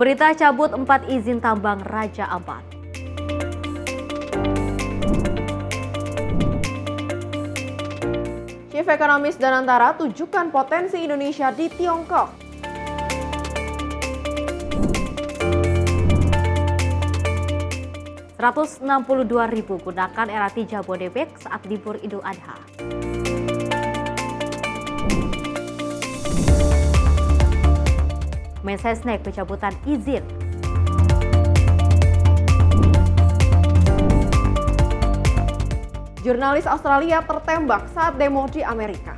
Pemerintah cabut 4 izin tambang Raja Ampat. Chief Ekonomis Danantara tujukan potensi Indonesia di Tiongkok. Ribu gunakan LRT Jabodebek saat libur Idul Adha. Mensesnek pencabutan izin. Jurnalis Australia tertembak saat demo di Amerika.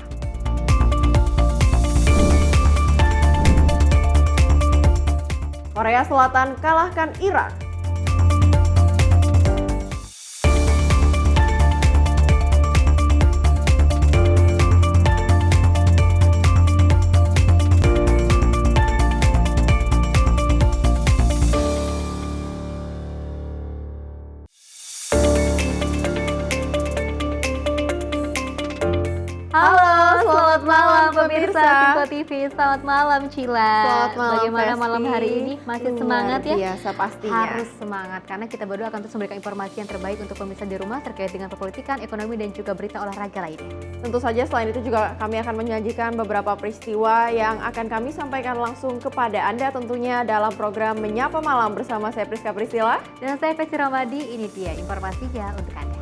Korea Selatan kalahkan Irak. Halo, selamat malam pemirsa Simpo TV. Selamat malam Cila. Selamat malam, Bagaimana Festi? malam hari ini? Masih semangat ya? Biasa pastinya. Harus semangat karena kita berdua akan terus memberikan informasi yang terbaik untuk pemirsa di rumah terkait dengan perpolitikan, ekonomi dan juga berita olahraga lainnya. Tentu saja selain itu juga kami akan menyajikan beberapa peristiwa yang akan kami sampaikan langsung kepada Anda tentunya dalam program Menyapa Malam bersama saya Priska Priscilla. Dan saya Festi Ramadi, ini dia informasinya untuk Anda.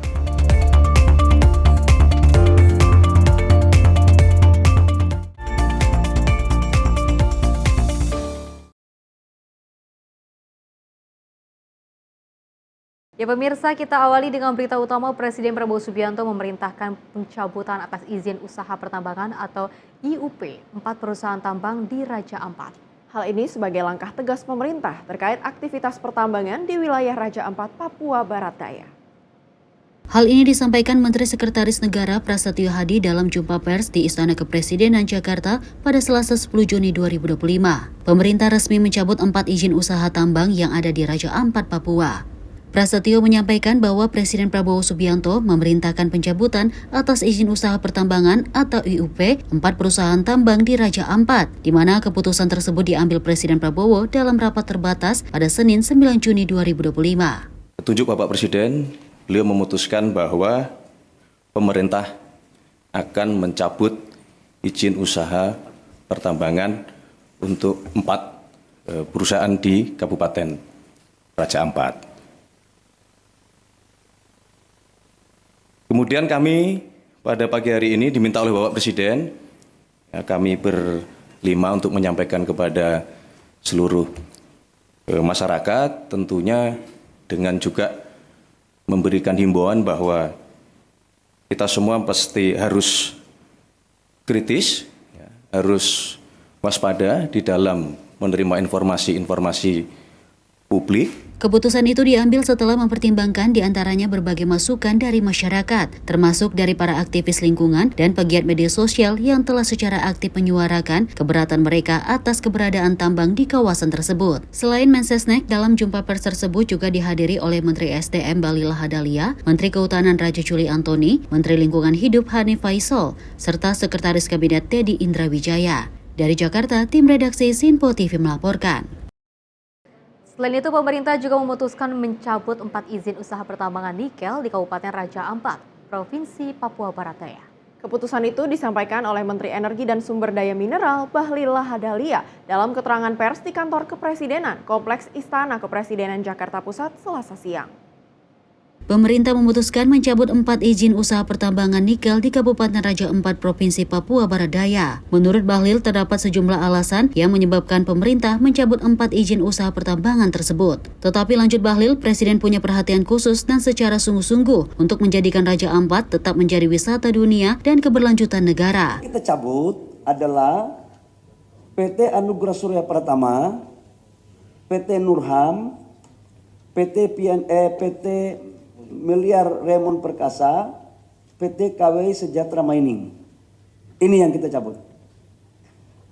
Ya pemirsa, kita awali dengan berita utama. Presiden Prabowo Subianto memerintahkan pencabutan atas izin usaha pertambangan atau IUP 4 perusahaan tambang di Raja Ampat. Hal ini sebagai langkah tegas pemerintah terkait aktivitas pertambangan di wilayah Raja Ampat, Papua Barat Daya. Hal ini disampaikan Menteri Sekretaris Negara Prasetyo Hadi dalam jumpa pers di Istana Kepresidenan Jakarta pada Selasa 10 Juni 2025. Pemerintah resmi mencabut 4 izin usaha tambang yang ada di Raja Ampat, Papua. Prasetyo menyampaikan bahwa Presiden Prabowo Subianto memerintahkan pencabutan atas izin usaha pertambangan atau IUP 4 perusahaan tambang di Raja Ampat, di mana keputusan tersebut diambil Presiden Prabowo dalam rapat terbatas pada Senin 9 Juni 2025. Petunjuk Bapak Presiden, beliau memutuskan bahwa pemerintah akan mencabut izin usaha pertambangan untuk 4 perusahaan di Kabupaten Raja Ampat. Kemudian kami pada pagi hari ini diminta oleh Bapak Presiden, kami berlima untuk menyampaikan kepada seluruh masyarakat, tentunya dengan juga memberikan himbauan bahwa kita semua pasti harus kritis, harus waspada di dalam menerima informasi-informasi publik. Keputusan itu diambil setelah mempertimbangkan diantaranya berbagai masukan dari masyarakat, termasuk dari para aktivis lingkungan dan pegiat media sosial yang telah secara aktif menyuarakan keberatan mereka atas keberadaan tambang di kawasan tersebut. Selain Mensesnek, dalam jumpa pers tersebut juga dihadiri oleh Menteri SDM Bahlil Lahadalia, Menteri Kehutanan Raja Juli Antoni, Menteri Lingkungan Hidup Hanif Faisal, serta Sekretaris Kabinet Teddy Indrawijaya. Dari Jakarta, tim redaksi Simpo TV melaporkan. Selain itu, pemerintah juga memutuskan mencabut 4 izin usaha pertambangan nikel di Kabupaten Raja Ampat, Provinsi Papua Barat Daya. Keputusan itu disampaikan oleh Menteri Energi dan Sumber Daya Mineral Bahlil Lahadalia dalam keterangan pers di kantor kepresidenan Kompleks Istana Kepresidenan Jakarta Pusat Selasa siang. Pemerintah memutuskan mencabut 4 izin usaha pertambangan nikel di Kabupaten Raja Ampat, Provinsi Papua Barat Daya. Menurut Bahlil, terdapat sejumlah alasan yang menyebabkan pemerintah mencabut 4 izin usaha pertambangan tersebut. Tetapi lanjut Bahlil, Presiden punya perhatian khusus dan secara sungguh-sungguh untuk menjadikan Raja Ampat tetap menjadi wisata dunia dan keberlanjutan negara. Kita cabut adalah PT Anugerah Surya Pratama, PT Nurham, PT Miliar Raymond Perkasa, PT KWI Sejahtera Mining. Ini yang kita cabut.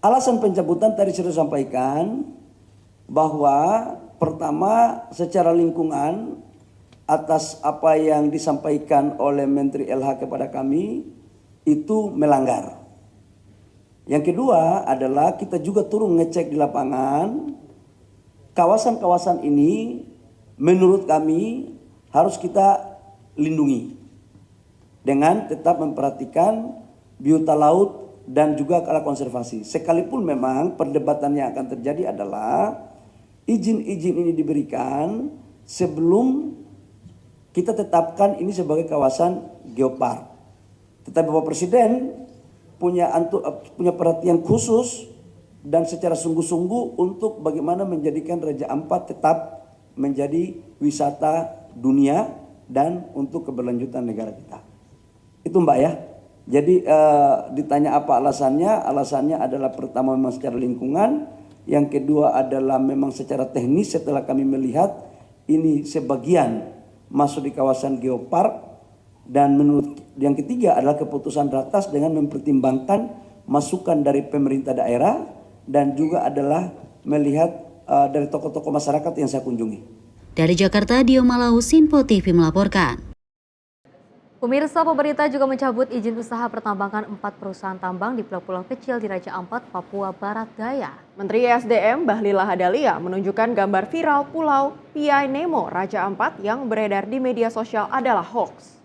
Alasan pencabutan tadi sudah sampaikan bahwa pertama secara lingkungan atas apa yang disampaikan oleh Menteri LH kepada kami itu melanggar. Yang kedua adalah kita juga turun ngecek di lapangan kawasan-kawasan ini menurut kami harus kita lindungi dengan tetap memperhatikan biota laut dan juga kala konservasi. Sekalipun memang perdebatan yang akan terjadi adalah izin-izin ini diberikan sebelum kita tetapkan ini sebagai kawasan geopark. Tetapi Bapak Presiden punya perhatian khusus dan secara sungguh-sungguh untuk bagaimana menjadikan Raja Ampat tetap menjadi wisata dunia dan untuk keberlanjutan negara kita. Itu Mbak ya. Jadi ditanya apa alasannya? Alasannya adalah pertama memang secara lingkungan, yang kedua adalah memang secara teknis setelah kami melihat ini sebagian masuk di kawasan geopark, dan menurut yang ketiga adalah keputusan ratas dengan mempertimbangkan masukan dari pemerintah daerah dan juga adalah melihat dari tokoh-tokoh masyarakat yang saya kunjungi. Dari Jakarta, Dio Malau, Sinpo TV melaporkan. Pemirsa, pemerintah juga mencabut izin usaha pertambangan 4 perusahaan tambang di pulau-pulau kecil di Raja Ampat, Papua Barat Daya. Menteri ESDM Bahlil Lahadalia menunjukkan gambar viral pulau Piai Nemo Raja Ampat yang beredar di media sosial adalah hoax.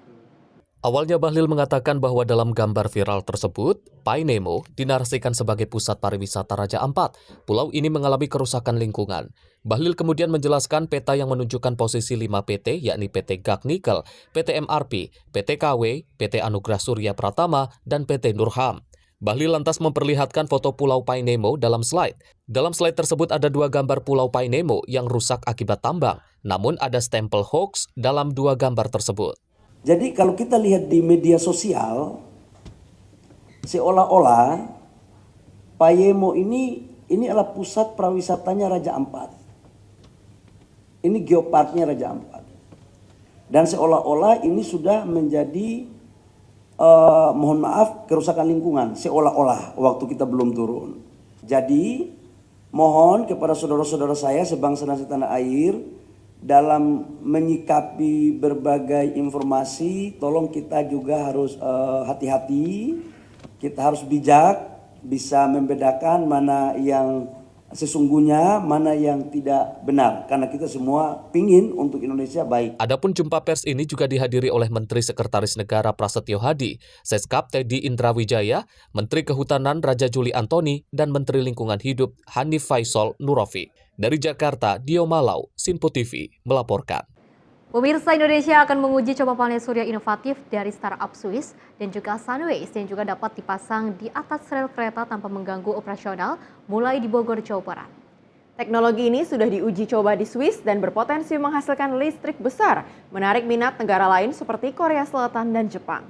Awalnya Bahlil mengatakan bahwa dalam gambar viral tersebut, Piai Nemo dinarasikan sebagai pusat pariwisata Raja Ampat. Pulau ini mengalami kerusakan lingkungan. Bahlil kemudian menjelaskan peta yang menunjukkan posisi 5 PT, yakni PT Gag Nikel, PT MRP, PT KW, PT Anugerah Surya Pratama, dan PT Nurham. Bahlil lantas memperlihatkan foto Pulau Piai Nemo dalam slide. Dalam slide tersebut ada 2 gambar Pulau Piai Nemo yang rusak akibat tambang. Namun ada stempel hoax dalam 2 gambar tersebut. Jadi kalau kita lihat di media sosial, seolah-olah Payemo ini adalah pusat pariwisatanya Raja Ampat. Ini geoparknya Raja Ampat. Dan seolah-olah ini sudah menjadi, mohon maaf, kerusakan lingkungan. Seolah-olah waktu kita belum turun. Jadi mohon kepada saudara-saudara saya sebangsa dan setanah air, dalam menyikapi berbagai informasi, tolong kita juga harus hati-hati, kita harus bijak, bisa membedakan mana yang sesungguhnya, mana yang tidak benar. Karena kita semua pingin untuk Indonesia baik. Adapun jumpa pers ini juga dihadiri oleh Menteri Sekretaris Negara Prasetyo Hadi, Seskap Teddy Indrawijaya, Menteri Kehutanan Raja Juli Antoni, dan Menteri Lingkungan Hidup Hanif Faisal Nurafi. Dari Jakarta, Dio Malau, Sinpo TV melaporkan. Pemirsa, Indonesia akan menguji coba panel surya inovatif dari startup Swiss dan juga Sunways yang juga dapat dipasang di atas rel kereta tanpa mengganggu operasional mulai di Bogor, Jawa Barat. Teknologi ini sudah diuji coba di Swiss dan berpotensi menghasilkan listrik besar, menarik minat negara lain seperti Korea Selatan dan Jepang.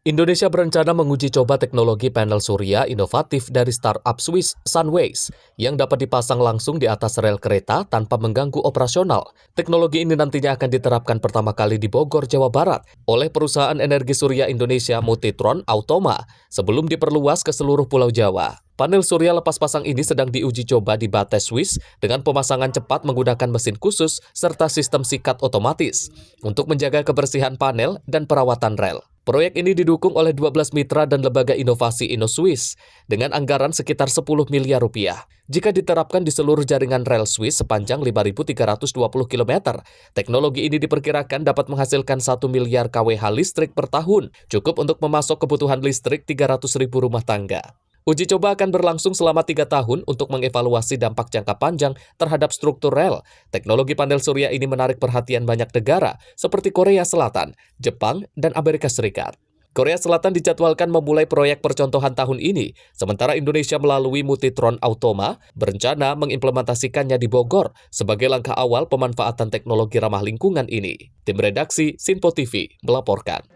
Indonesia berencana menguji coba teknologi panel surya inovatif dari startup Swiss Sunways yang dapat dipasang langsung di atas rel kereta tanpa mengganggu operasional. Teknologi ini nantinya akan diterapkan pertama kali di Bogor, Jawa Barat oleh perusahaan energi surya Indonesia Multitron Automa sebelum diperluas ke seluruh Pulau Jawa. Panel surya lepas pasang ini sedang diuji coba di Bates, Swiss dengan pemasangan cepat menggunakan mesin khusus serta sistem sikat otomatis untuk menjaga kebersihan panel dan perawatan rel. Proyek ini didukung oleh 12 mitra dan lembaga inovasi Inno-Swiss dengan anggaran sekitar 10 miliar rupiah. Jika diterapkan di seluruh jaringan rel Swiss sepanjang 5.320 km, teknologi ini diperkirakan dapat menghasilkan 1 miliar kWh listrik per tahun, cukup untuk memasok kebutuhan listrik 300.000 rumah tangga. Uji coba akan berlangsung selama 3 tahun untuk mengevaluasi dampak jangka panjang terhadap struktur rel. Teknologi panel surya ini menarik perhatian banyak negara seperti Korea Selatan, Jepang, dan Amerika Serikat. Korea Selatan dijadwalkan memulai proyek percontohan tahun ini, sementara Indonesia melalui Multitron Automa berencana mengimplementasikannya di Bogor sebagai langkah awal pemanfaatan teknologi ramah lingkungan ini. Tim redaksi Sinpo TV melaporkan.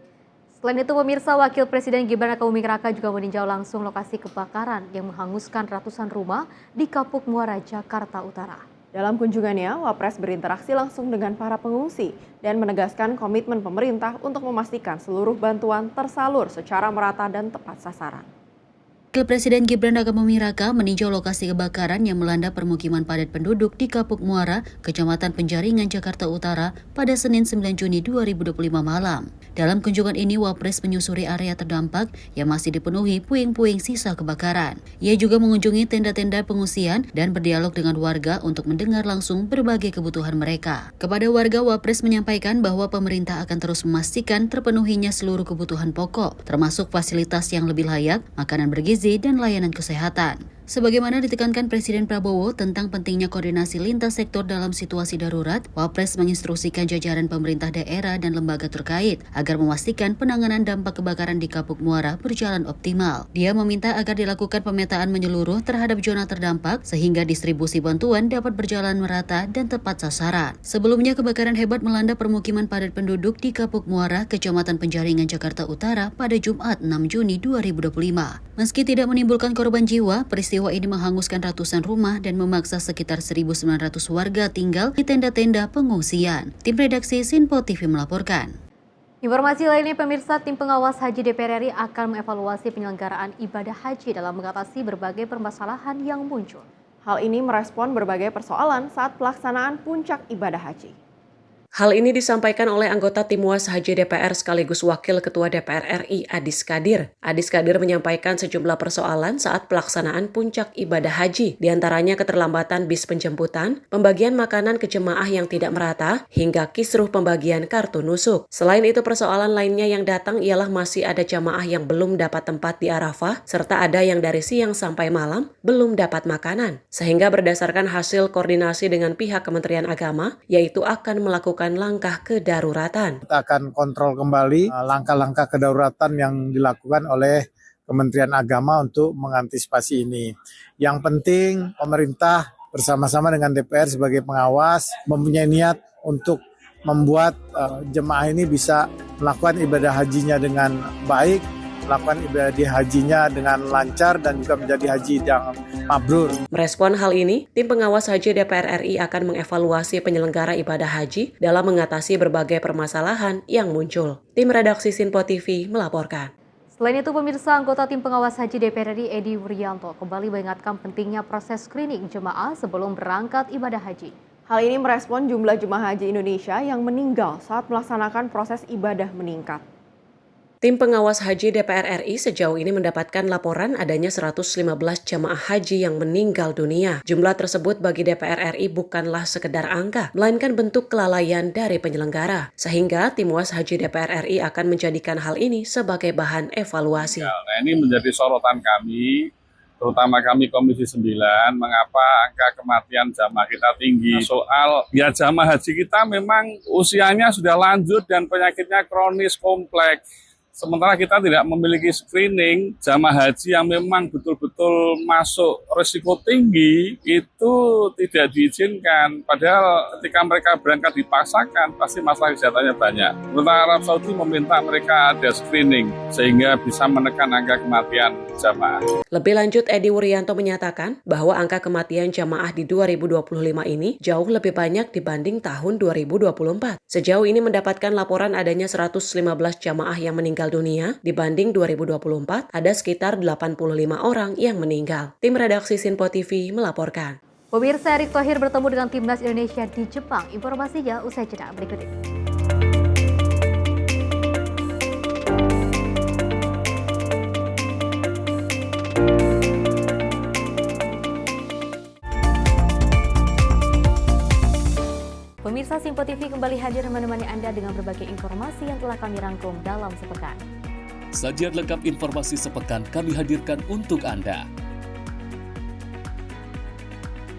Selain itu, pemirsa, Wakil Presiden Gibran Rakabuming Raka juga meninjau langsung lokasi kebakaran yang menghanguskan ratusan rumah di Kapuk Muara, Jakarta Utara. Dalam kunjungannya, Wapres berinteraksi langsung dengan para pengungsi dan menegaskan komitmen pemerintah untuk memastikan seluruh bantuan tersalur secara merata dan tepat sasaran. Wakil Presiden Gibran Rakabuming Raka meninjau lokasi kebakaran yang melanda permukiman padat penduduk di Kapuk Muara, Kecamatan Penjaringan, Jakarta Utara pada Senin 9 Juni 2025 malam. Dalam kunjungan ini, Wapres menyusuri area terdampak yang masih dipenuhi puing-puing sisa kebakaran. Ia juga mengunjungi tenda-tenda pengungsian dan berdialog dengan warga untuk mendengar langsung berbagai kebutuhan mereka. Kepada warga, Wapres menyampaikan bahwa pemerintah akan terus memastikan terpenuhinya seluruh kebutuhan pokok, termasuk fasilitas yang lebih layak, makanan bergizi, dan layanan kesehatan. Sebagaimana ditekankan Presiden Prabowo tentang pentingnya koordinasi lintas sektor dalam situasi darurat, Wapres menginstruksikan jajaran pemerintah daerah dan lembaga terkait agar memastikan penanganan dampak kebakaran di Kapuk Muara berjalan optimal. Dia meminta agar dilakukan pemetaan menyeluruh terhadap zona terdampak sehingga distribusi bantuan dapat berjalan merata dan tepat sasaran. Sebelumnya, kebakaran hebat melanda permukiman padat penduduk di Kapuk Muara, Kecamatan Penjaringan, Jakarta Utara pada Jumat 6 Juni 2025. Meski tidak menimbulkan korban jiwa, peristiwa ini menghanguskan ratusan rumah dan memaksa sekitar 1.900 warga tinggal di tenda-tenda pengungsian. Tim redaksi Sinpo TV melaporkan. Informasi lainnya, pemirsa, tim pengawas haji DPR RI akan mengevaluasi penyelenggaraan ibadah haji dalam mengatasi berbagai permasalahan yang muncul. Hal ini merespon berbagai persoalan saat pelaksanaan puncak ibadah haji. Hal ini disampaikan oleh anggota Tim Was Haji DPR sekaligus Wakil Ketua DPR RI Adis Kadir. Adis Kadir menyampaikan sejumlah persoalan saat pelaksanaan puncak ibadah haji, diantaranya keterlambatan bis penjemputan, pembagian makanan ke jemaah yang tidak merata, hingga kisruh pembagian kartu nusuk. Selain itu, persoalan lainnya yang datang ialah masih ada jemaah yang belum dapat tempat di Arafah, serta ada yang dari siang sampai malam belum dapat makanan. Sehingga berdasarkan hasil koordinasi dengan pihak Kementerian Agama, yaitu akan melakukan langkah kedaruratan. Kita akan kontrol kembali langkah-langkah kedaruratan yang dilakukan oleh Kementerian Agama untuk mengantisipasi ini. Yang penting pemerintah bersama-sama dengan DPR sebagai pengawas mempunyai niat untuk membuat jemaah ini bisa melakukan ibadah hajinya dengan baik, melakukan ibadah hajinya dengan lancar dan juga menjadi haji yang mabrur. Merespon hal ini, tim pengawas haji DPR RI akan mengevaluasi penyelenggara ibadah haji dalam mengatasi berbagai permasalahan yang muncul. Tim redaksi Sinpo TV melaporkan. Selain itu, pemirsa, anggota tim pengawas haji DPR RI Edi Wuryanto kembali mengingatkan pentingnya proses screening jemaah sebelum berangkat ibadah haji. Hal ini merespon jumlah jemaah haji Indonesia yang meninggal saat melaksanakan proses ibadah meningkat. Tim pengawas haji DPR RI sejauh ini mendapatkan laporan adanya 115 jemaah haji yang meninggal dunia. Jumlah tersebut bagi DPR RI bukanlah sekedar angka, melainkan bentuk kelalaian dari penyelenggara. Sehingga tim was haji DPR RI akan menjadikan hal ini sebagai bahan evaluasi. Nah, ini menjadi sorotan kami, terutama kami Komisi 9, mengapa angka kematian jamaah kita tinggi. Soal jamaah haji kita memang usianya sudah lanjut dan penyakitnya kronis kompleks. Sementara kita tidak memiliki screening jamaah haji yang memang betul-betul masuk risiko tinggi, itu tidak diizinkan. Padahal ketika mereka berangkat dipaksakan, pasti masalah kesehatannya banyak. Pemerintah Arab Saudi meminta mereka ada screening, sehingga bisa menekan angka kematian jamaah. Lebih lanjut, Edi Wuryanto menyatakan bahwa angka kematian jamaah di 2025 ini jauh lebih banyak dibanding tahun 2024. Sejauh ini mendapatkan laporan adanya 115 jamaah yang meninggal dunia, dibanding 2024 ada sekitar 85 orang yang meninggal. Tim redaksi Sinpo TV melaporkan. Pemirsa, Erick Thohir bertemu dengan timnas Indonesia di Jepang. Informasinya usai jeda berikut ini. Pemirsa, Sinpo TV kembali hadir menemani Anda dengan berbagai informasi yang telah kami rangkum dalam sepekan. Sajian lengkap informasi sepekan kami hadirkan untuk Anda.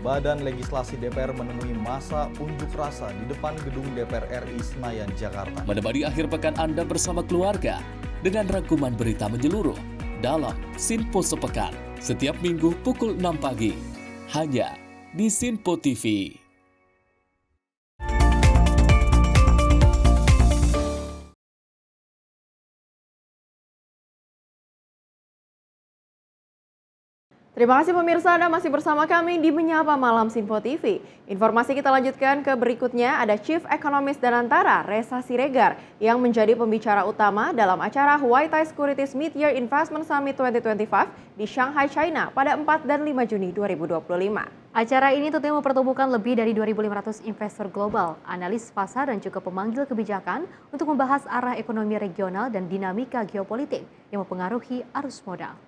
Badan Legislasi DPR menemui masa unjuk rasa di depan gedung DPR RI Senayan, Jakarta. Menemani akhir pekan Anda bersama keluarga dengan rangkuman berita menyeluruh dalam Sinpo Sepekan setiap minggu pukul 6 pagi hanya di Sinpo TV. Terima kasih pemirsa, Anda masih bersama kami di Menyapa Malam Sinpo TV. Informasi kita lanjutkan ke berikutnya, ada Chief Economist Danantara, Reza Siregar, yang menjadi pembicara utama dalam acara Huatai Securities Mid-Year Investment Summit 2025 di Shanghai, China pada 4 dan 5 Juni 2025. Acara ini tentunya mempertemukan lebih dari 2.500 investor global, analis pasar dan juga pemanggil kebijakan untuk membahas arah ekonomi regional dan dinamika geopolitik yang mempengaruhi arus modal.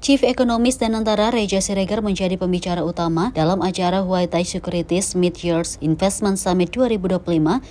Chief Economist Danantara Reza Siregar menjadi pembicara utama dalam acara Huatai Securities Mid-Year Investment Summit 2025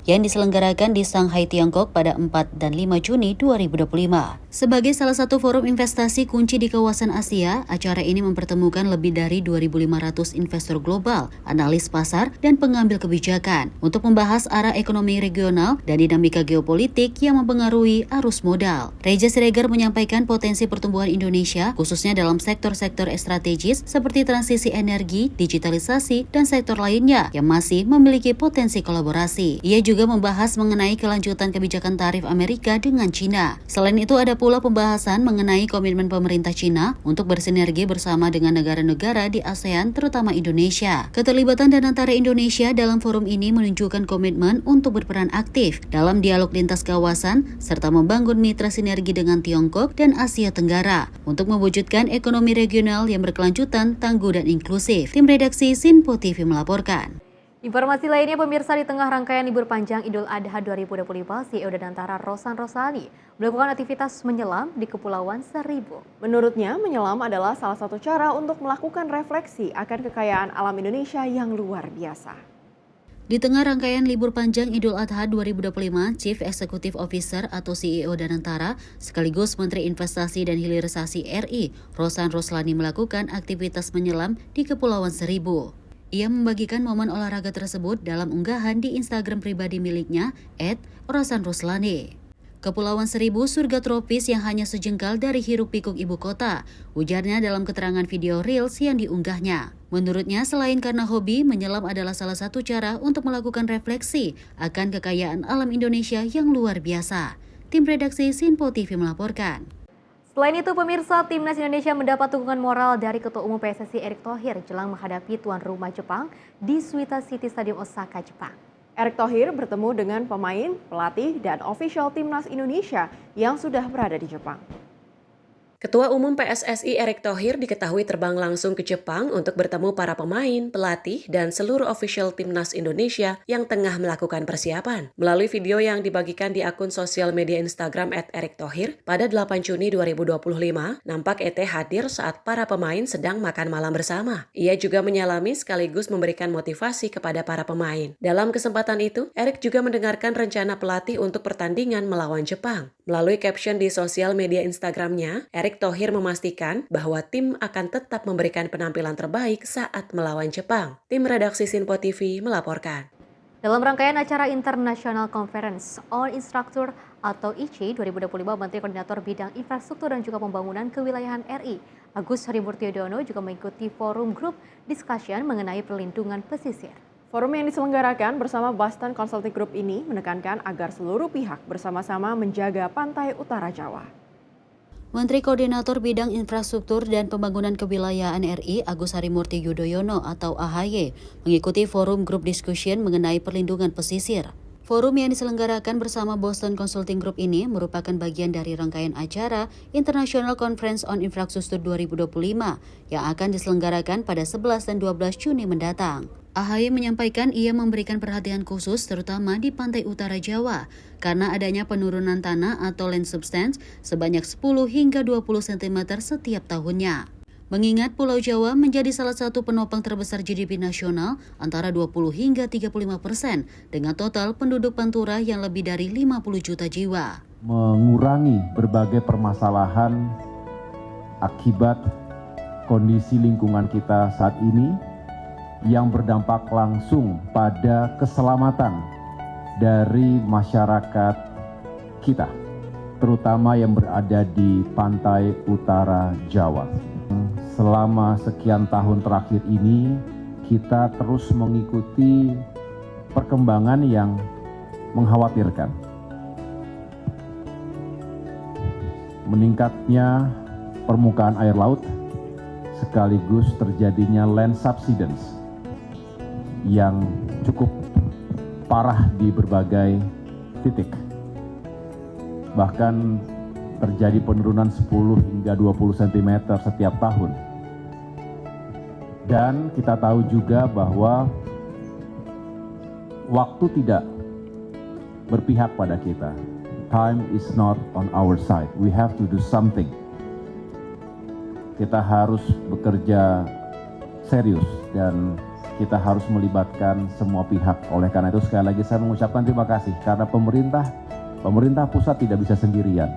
yang diselenggarakan di Shanghai, Tiongkok pada 4 dan 5 Juni 2025. Sebagai salah satu forum investasi kunci di kawasan Asia, acara ini mempertemukan lebih dari 2.500 investor global, analis pasar, dan pengambil kebijakan untuk membahas arah ekonomi regional dan dinamika geopolitik yang mempengaruhi arus modal. Reza Siregar menyampaikan potensi pertumbuhan Indonesia, khususnya dalam sektor-sektor strategis seperti transisi energi, digitalisasi, dan sektor lainnya yang masih memiliki potensi kolaborasi. Ia juga membahas mengenai kelanjutan kebijakan tarif Amerika dengan China. Selain itu, ada pula pembahasan mengenai komitmen pemerintah China untuk bersinergi bersama dengan negara-negara di ASEAN, terutama Indonesia. Keterlibatan Danantara Indonesia dalam forum ini menunjukkan komitmen untuk berperan aktif dalam dialog lintas kawasan serta membangun mitra sinergi dengan Tiongkok dan Asia Tenggara untuk mewujudkan ekonomi regional yang berkelanjutan, tangguh, dan inklusif. Tim redaksi Sinpo TV melaporkan. Informasi lainnya pemirsa, di tengah rangkaian libur panjang Idul Adha 2025, CEO Danantara Rosan Roslani melakukan aktivitas menyelam di Kepulauan Seribu. Menurutnya, menyelam adalah salah satu cara untuk melakukan refleksi akan kekayaan alam Indonesia yang luar biasa. Di tengah rangkaian libur panjang Idul Adha 2025, Chief Executive Officer atau CEO Danantara sekaligus Menteri Investasi dan Hilirisasi RI, Rosan Roslani melakukan aktivitas menyelam di Kepulauan Seribu. Ia membagikan momen olahraga tersebut dalam unggahan di Instagram pribadi miliknya @rosanroslani. Kepulauan Seribu surga tropis yang hanya sejengkal dari hiruk-pikuk ibu kota, ujarnya dalam keterangan video Reels yang diunggahnya. Menurutnya, selain karena hobi, menyelam adalah salah satu cara untuk melakukan refleksi akan kekayaan alam Indonesia yang luar biasa. Tim redaksi Sinpo TV melaporkan. Selain itu, pemirsa, Timnas Indonesia mendapat dukungan moral dari Ketua Umum PSSI Erick Thohir jelang menghadapi tuan rumah Jepang di Suita City Stadium Osaka, Jepang. Erick Thohir bertemu dengan pemain, pelatih, dan ofisial Timnas Indonesia yang sudah berada di Jepang. Ketua Umum PSSI Erick Thohir diketahui terbang langsung ke Jepang untuk bertemu para pemain, pelatih, dan seluruh official Timnas Indonesia yang tengah melakukan persiapan. Melalui video yang dibagikan di akun sosial media Instagram @erikthohir pada 8 Juni 2025, nampak ET hadir saat para pemain sedang makan malam bersama. Ia juga menyalami sekaligus memberikan motivasi kepada para pemain. Dalam kesempatan itu, Erick juga mendengarkan rencana pelatih untuk pertandingan melawan Jepang. Melalui caption di sosial media Instagramnya, Erick Thohir memastikan bahwa tim akan tetap memberikan penampilan terbaik saat melawan Jepang. Tim redaksi Sinpo TV melaporkan. Dalam rangkaian acara International Conference on Infrastructure atau IC 2025, Menteri Koordinator Bidang Infrastruktur dan juga Pembangunan Kewilayahan RI, Agus Harimurti Yudhoyono juga mengikuti forum group discussion mengenai perlindungan pesisir. Forum yang diselenggarakan bersama Boston Consulting Group ini menekankan agar seluruh pihak bersama-sama menjaga pantai utara Jawa. Menteri Koordinator Bidang Infrastruktur dan Pembangunan Kewilayahan RI Agus Harimurti Yudhoyono atau AHY mengikuti forum group discussion mengenai perlindungan pesisir. Forum yang diselenggarakan bersama Boston Consulting Group ini merupakan bagian dari rangkaian acara International Conference on Infrastructure 2025 yang akan diselenggarakan pada 11 dan 12 Juni mendatang. AHY menyampaikan ia memberikan perhatian khusus terutama di pantai utara Jawa karena adanya penurunan tanah atau land substance sebanyak 10 hingga 20 cm setiap tahunnya. Mengingat Pulau Jawa menjadi salah satu penopang terbesar GDP nasional antara 20 hingga 35% dengan total penduduk Pantura yang lebih dari 50 juta jiwa. Mengurangi berbagai permasalahan akibat kondisi lingkungan kita saat ini yang berdampak langsung pada keselamatan dari masyarakat kita, terutama yang berada di pantai utara Jawa. Selama sekian tahun terakhir ini, kita terus mengikuti perkembangan yang mengkhawatirkan. Meningkatnya permukaan air laut sekaligus terjadinya land subsidence yang cukup parah di berbagai titik. Bahkan terjadi penurunan 10 hingga 20 cm setiap tahun. Dan kita tahu juga bahwa waktu tidak berpihak pada kita. Time is not on our side. We have to do something. Kita harus bekerja serius dan kita harus melibatkan semua pihak. Oleh karena itu sekali lagi saya mengucapkan terima kasih karena pemerintah pusat tidak bisa sendirian.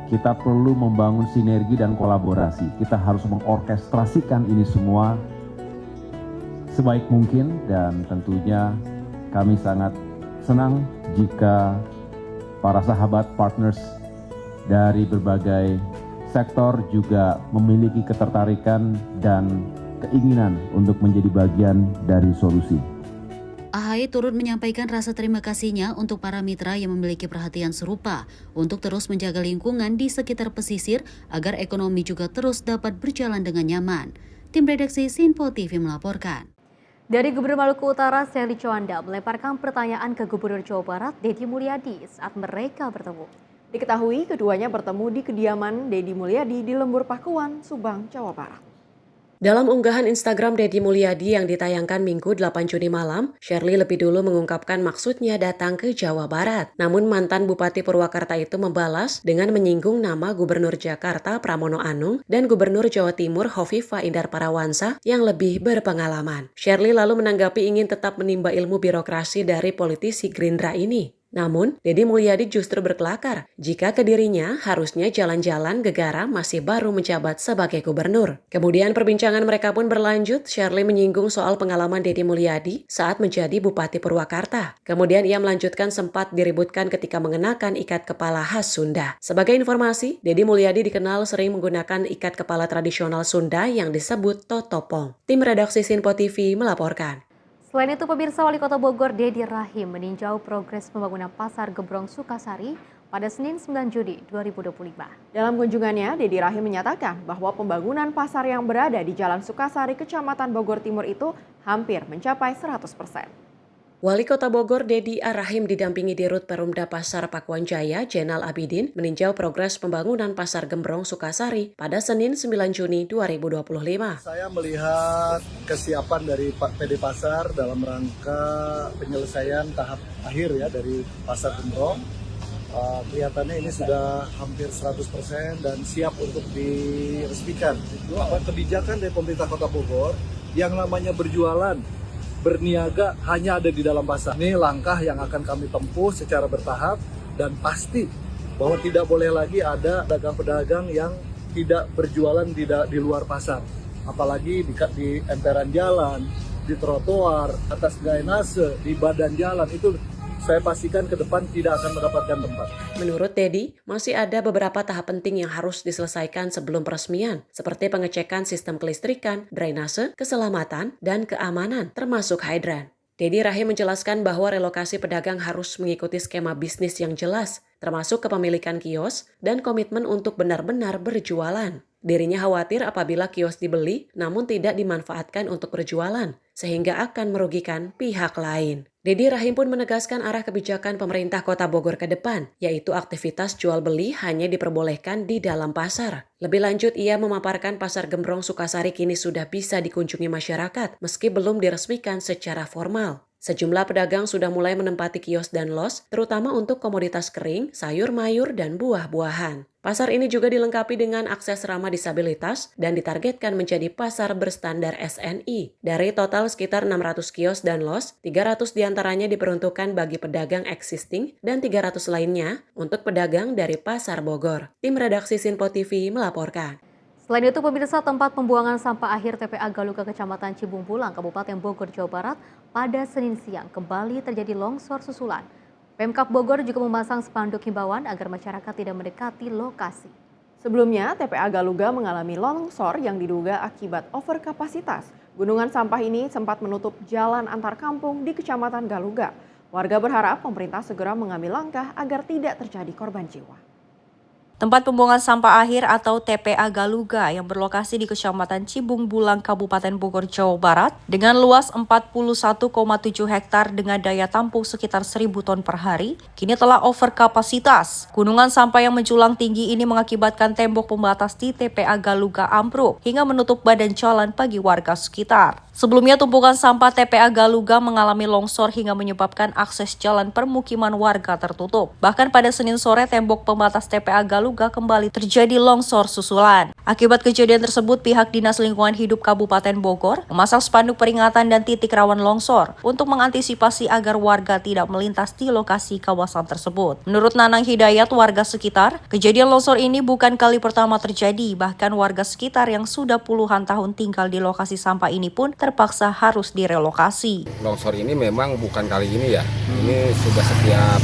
Kita perlu membangun sinergi dan kolaborasi. Kita harus mengorkestrasikan ini semua sebaik mungkin dan tentunya kami sangat senang jika para sahabat partners dari berbagai sektor juga memiliki ketertarikan dan keinginan untuk menjadi bagian dari solusi. AHY turut menyampaikan rasa terima kasihnya untuk para mitra yang memiliki perhatian serupa untuk terus menjaga lingkungan di sekitar pesisir agar ekonomi juga terus dapat berjalan dengan nyaman. Tim redaksi Sinpo TV melaporkan. Dari Gubernur Maluku Utara, Selly Chowanda melemparkan pertanyaan ke Gubernur Jawa Barat, Deddy Mulyadi, saat mereka bertemu. Diketahui keduanya bertemu di kediaman Deddy Mulyadi di Lembur Pakuan, Subang, Jawa Barat. Dalam unggahan Instagram Deddy Mulyadi yang ditayangkan Minggu 8 Juni malam, Shirley lebih dulu mengungkapkan maksudnya datang ke Jawa Barat. Namun mantan Bupati Purwakarta itu membalas dengan menyinggung nama Gubernur Jakarta Pramono Anung dan Gubernur Jawa Timur Hovifah Indar Parawansa yang lebih berpengalaman. Shirley lalu menanggapi ingin tetap menimba ilmu birokrasi dari politisi Gerindra ini. Namun, Deddy Mulyadi justru berkelakar jika ke dirinya harusnya jalan-jalan gegara masih baru menjabat sebagai gubernur. Kemudian perbincangan mereka pun berlanjut, Shirley menyinggung soal pengalaman Deddy Mulyadi saat menjadi Bupati Purwakarta. Kemudian ia melanjutkan sempat diributkan ketika mengenakan ikat kepala khas Sunda. Sebagai informasi, Deddy Mulyadi dikenal sering menggunakan ikat kepala tradisional Sunda yang disebut totopong. Tim redaksi Sinpo TV melaporkan. Selain itu, pemirsa, Wali Kota Bogor Deddy Rahim meninjau progres pembangunan Pasar Gembrong Sukasari pada Senin 9 Juni 2025. Dalam kunjungannya, Deddy Rahim menyatakan bahwa pembangunan pasar yang berada di Jalan Sukasari, Kecamatan Bogor Timur itu hampir mencapai 100%. Wali Kota Bogor Deddy Rahim didampingi Dirut Perumda Pasar Pakuan Jaya, Jenal Abidin, meninjau progres pembangunan Pasar Gembrong Sukasari pada Senin 9 Juni 2025. Saya melihat kesiapan dari PD Pasar dalam rangka penyelesaian tahap akhir ya dari Pasar Gembrong. Kelihatannya ini sudah hampir 100% dan siap untuk diresmikan. Itu kebijakan dari pemerintah Kota Bogor yang namanya berjualan, berniaga hanya ada di dalam pasar. Ini langkah yang akan kami tempuh secara bertahap dan pasti bahwa tidak boleh lagi ada pedagang-pedagang yang tidak berjualan di luar pasar. Apalagi di emperan jalan, di trotoar, atas drainase, di badan jalan, itu saya pastikan ke depan tidak akan mendapatkan tempat. Menurut Deddy, masih ada beberapa tahap penting yang harus diselesaikan sebelum peresmian, seperti pengecekan sistem kelistrikan, drainase, keselamatan, dan keamanan, termasuk hidran. Deddy Rahim menjelaskan bahwa relokasi pedagang harus mengikuti skema bisnis yang jelas, termasuk kepemilikan kios dan komitmen untuk benar-benar berjualan. Dirinya khawatir apabila kios dibeli namun tidak dimanfaatkan untuk berjualan, sehingga akan merugikan pihak lain. Deddy Rahim pun menegaskan arah kebijakan pemerintah Kota Bogor ke depan, yaitu aktivitas jual beli hanya diperbolehkan di dalam pasar. Lebih lanjut, ia memaparkan Pasar Gembrong Sukasari kini sudah bisa dikunjungi masyarakat, meski belum diresmikan secara formal. Sejumlah pedagang sudah mulai menempati kios dan los, terutama untuk komoditas kering, sayur mayur, dan buah-buahan. Pasar ini juga dilengkapi dengan akses ramah disabilitas dan ditargetkan menjadi pasar berstandar SNI. Dari total sekitar 600 kios dan los, 300 diantaranya diperuntukkan bagi pedagang existing dan 300 lainnya untuk pedagang dari Pasar Bogor. Tim redaksi Sinpo TV melaporkan. Selain itu, pemirsa, tempat pembuangan sampah akhir TPA Galuga Kecamatan Cibung Pulang, Kabupaten Bogor, Jawa Barat, pada Senin siang kembali terjadi longsor susulan. Pemkab Bogor juga memasang spanduk himbauan agar masyarakat tidak mendekati lokasi. Sebelumnya, TPA Galuga mengalami longsor yang diduga akibat overkapasitas. Gunungan sampah ini sempat menutup jalan antar kampung di Kecamatan Galuga. Warga berharap pemerintah segera mengambil langkah agar tidak terjadi korban jiwa. Tempat pembuangan sampah akhir atau TPA Galuga yang berlokasi di Kecamatan Cibung Bulang, Kabupaten Bogor, Jawa Barat dengan luas 41,7 hektar dengan daya tampung sekitar 1.000 ton per hari, kini telah over kapasitas. Gunungan sampah yang menjulang tinggi ini mengakibatkan tembok pembatas di TPA Galuga ambruk hingga menutup badan jalan bagi warga sekitar. Sebelumnya tumpukan sampah TPA Galuga mengalami longsor hingga menyebabkan akses jalan permukiman warga tertutup. Bahkan pada Senin sore tembok pembatas TPA Galuga kembali terjadi longsor susulan. Akibat kejadian tersebut, pihak Dinas Lingkungan Hidup Kabupaten Bogor memasang spanduk peringatan dan titik rawan longsor untuk mengantisipasi agar warga tidak melintas di lokasi kawasan tersebut. Menurut Nanang Hidayat, warga sekitar, kejadian longsor ini bukan kali pertama terjadi, bahkan warga sekitar yang sudah puluhan tahun tinggal di lokasi sampah ini pun terpaksa harus direlokasi. Longsor ini memang bukan kali ini ya, ini sudah setiap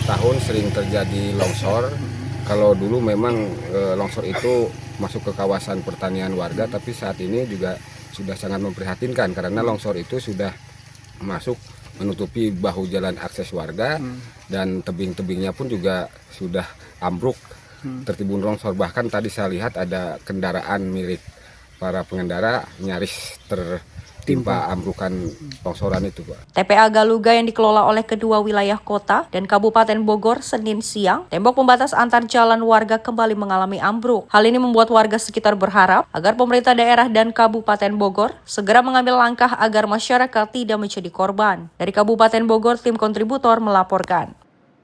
tahun sering terjadi longsor. Kalau dulu memang longsor itu masuk ke kawasan pertanian warga, tapi saat ini juga sudah sangat memprihatinkan karena longsor itu sudah masuk menutupi bahu jalan akses warga dan tebing-tebingnya pun juga sudah ambruk tertimbun longsor. Bahkan tadi saya lihat ada kendaraan milik para pengendara nyaris tertimpa ambrukan longsoran itu, Pak. TPA Galuga yang dikelola oleh kedua wilayah kota dan Kabupaten Bogor Senin siang, tembok pembatas antar jalan warga kembali mengalami ambruk. Hal ini membuat warga sekitar berharap agar pemerintah daerah dan Kabupaten Bogor segera mengambil langkah agar masyarakat tidak menjadi korban. Dari Kabupaten Bogor, tim kontributor melaporkan.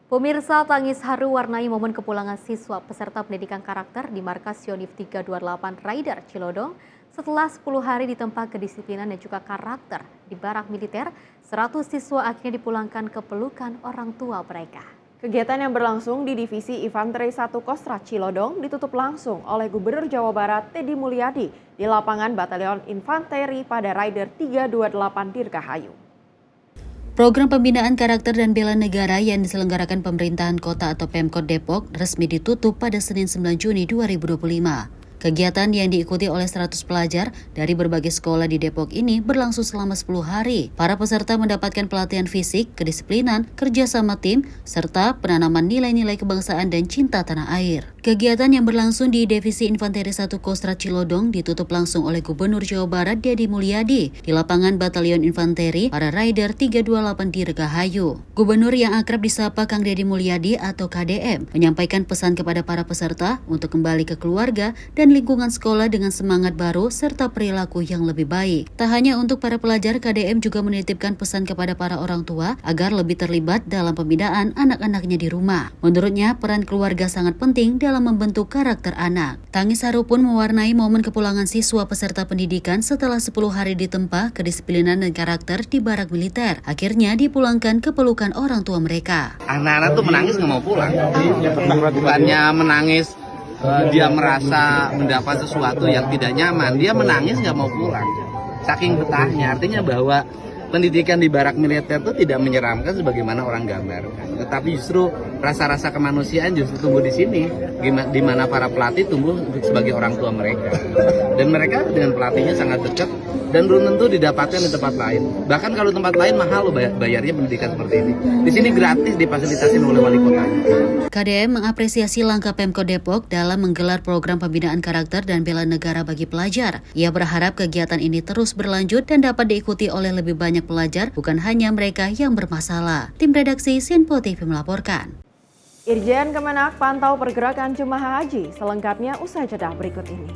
Pemirsa, tangis haru warnai momen kepulangan siswa peserta pendidikan karakter di markas Yonif 328 Raider Cilodong. Setelah 10 hari ditempa kedisiplinan dan juga karakter di barak militer, 100 siswa akhirnya dipulangkan ke pelukan orang tua mereka. Kegiatan yang berlangsung di Divisi Infanteri 1 Kostrat Cilodong ditutup langsung oleh Gubernur Jawa Barat Teddy Mulyadi di lapangan Batalion Infanteri pada Raider 328 Dirgahayu. Program pembinaan karakter dan bela negara yang diselenggarakan pemerintahan kota atau Pemkot Depok resmi ditutup pada Senin 9 Juni 2025. Kegiatan yang diikuti oleh 100 pelajar dari berbagai sekolah di Depok ini berlangsung selama 10 hari. Para peserta mendapatkan pelatihan fisik, kedisiplinan, kerja sama tim, serta penanaman nilai-nilai kebangsaan dan cinta tanah air. Kegiatan yang berlangsung di Divisi Infanteri 1 Kostrat Cilodong ditutup langsung oleh Gubernur Jawa Barat Teddy Mulyadi di lapangan Batalion Infanteri para Raider 328 Dirgahayu. Gubernur yang akrab disapa Kang Deddy Mulyadi atau KDM menyampaikan pesan kepada para peserta untuk kembali ke keluarga dan lingkungan sekolah dengan semangat baru serta perilaku yang lebih baik. Tak hanya untuk para pelajar, KDM juga menitipkan pesan kepada para orang tua agar lebih terlibat dalam pembinaan anak-anaknya di rumah. Menurutnya, peran keluarga sangat penting dalam membentuk karakter anak. Tangis haru pun mewarnai momen kepulangan siswa peserta pendidikan setelah 10 hari ditempa kedisiplinan dan karakter di barak militer. Akhirnya dipulangkan ke pelukan orang tua mereka. Anak-anak tuh menangis nggak mau pulang. Bukannya menangis dia merasa mendapat sesuatu yang tidak nyaman, dia menangis nggak mau pulang. Saking betahnya, artinya bahwa pendidikan di barak militer itu tidak menyeramkan sebagaimana orang gambarkan, tetapi justru rasa-rasa kemanusiaan justru tumbuh di sini, di mana para pelatih tumbuh sebagai orang tua mereka, dan mereka dengan pelatihnya sangat dekat dan belum tentu didapatkan di tempat lain. Bahkan kalau tempat lain mahal loh bayarnya pendidikan seperti ini. Di sini gratis, difasilitasi oleh wali kota. KDM mengapresiasi langkah Pemkot Depok dalam menggelar program pembinaan karakter dan bela negara bagi pelajar. Ia berharap kegiatan ini terus berlanjut dan dapat diikuti oleh lebih banyak pelajar, bukan hanya mereka yang bermasalah. Tim redaksi Sinpo TV melaporkan. Irjen Kemenak pantau pergerakan jemaah haji. Selengkapnya usai jeda berikut ini.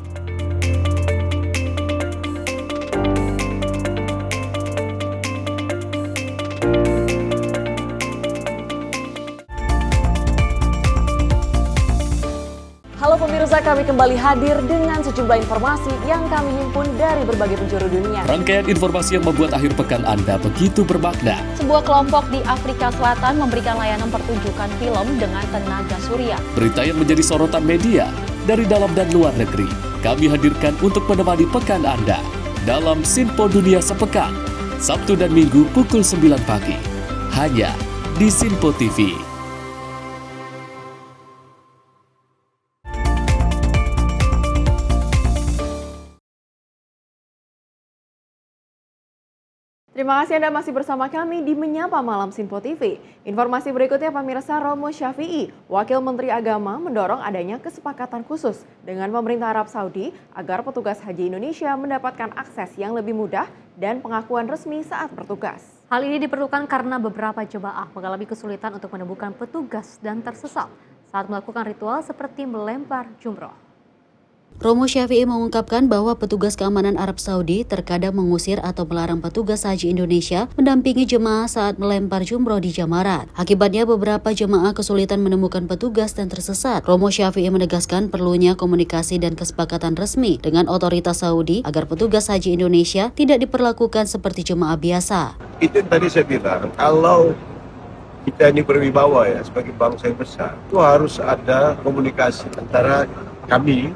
Halo pemirsa, kami kembali hadir dengan sejumlah informasi yang kami himpun dari berbagai penjuru dunia. Rangkaian informasi yang membuat akhir pekan Anda begitu bermakna. Sebuah kelompok di Afrika Selatan memberikan layanan pertunjukan film dengan tenaga surya. Berita yang menjadi sorotan media dari dalam dan luar negeri, kami hadirkan untuk menemani pekan Anda dalam Sinpo Dunia Sepekan, Sabtu dan Minggu pukul 9 pagi, hanya di Sinpo TV. Terima kasih Anda masih bersama kami di Menyapa Malam Sinpo TV. Informasi berikutnya pemirsa, Romo Syafi'i, Wakil Menteri Agama mendorong adanya kesepakatan khusus dengan pemerintah Arab Saudi agar petugas haji Indonesia mendapatkan akses yang lebih mudah dan pengakuan resmi saat bertugas. Hal ini diperlukan karena beberapa jemaah mengalami kesulitan untuk menemukan petugas dan tersesat saat melakukan ritual seperti melempar jumroh. Romo Syafi'i mengungkapkan bahwa petugas keamanan Arab Saudi terkadang mengusir atau melarang petugas haji Indonesia mendampingi jemaah saat melempar jumroh di Jamarat. Akibatnya beberapa jemaah kesulitan menemukan petugas dan tersesat. Romo Syafi'i menegaskan perlunya komunikasi dan kesepakatan resmi dengan otoritas Saudi agar petugas haji Indonesia tidak diperlakukan seperti jemaah biasa. Itu yang tadi saya bilang, kalau kita ini berwibawa ya sebagai bangsa yang besar, itu harus ada komunikasi antara kami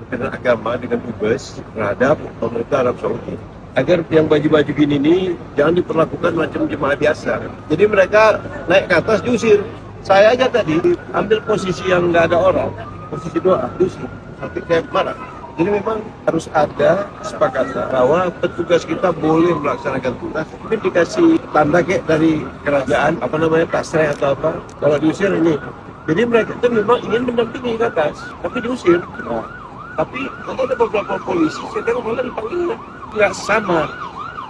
dengan agama, dengan dubes terhadap pemerintah Arab Saudi agar yang baju-baju gini ini jangan diperlakukan macam jemaah biasa. Jadi mereka naik ke atas diusir. Saya aja tadi ambil posisi yang nggak ada orang, posisi doa, diusir sampai kayak marah. Jadi memang harus ada kesepakatan bahwa petugas kita boleh melaksanakan tugas. Mungkin dikasih tanda kayak dari kerajaan, tasreh atau apa, kalau diusir ini. Jadi mereka itu memang ingin mendampingi ke atas, tapi diusir. Tapi ada beberapa polisi, saya tengok malah dipanggil nggak sama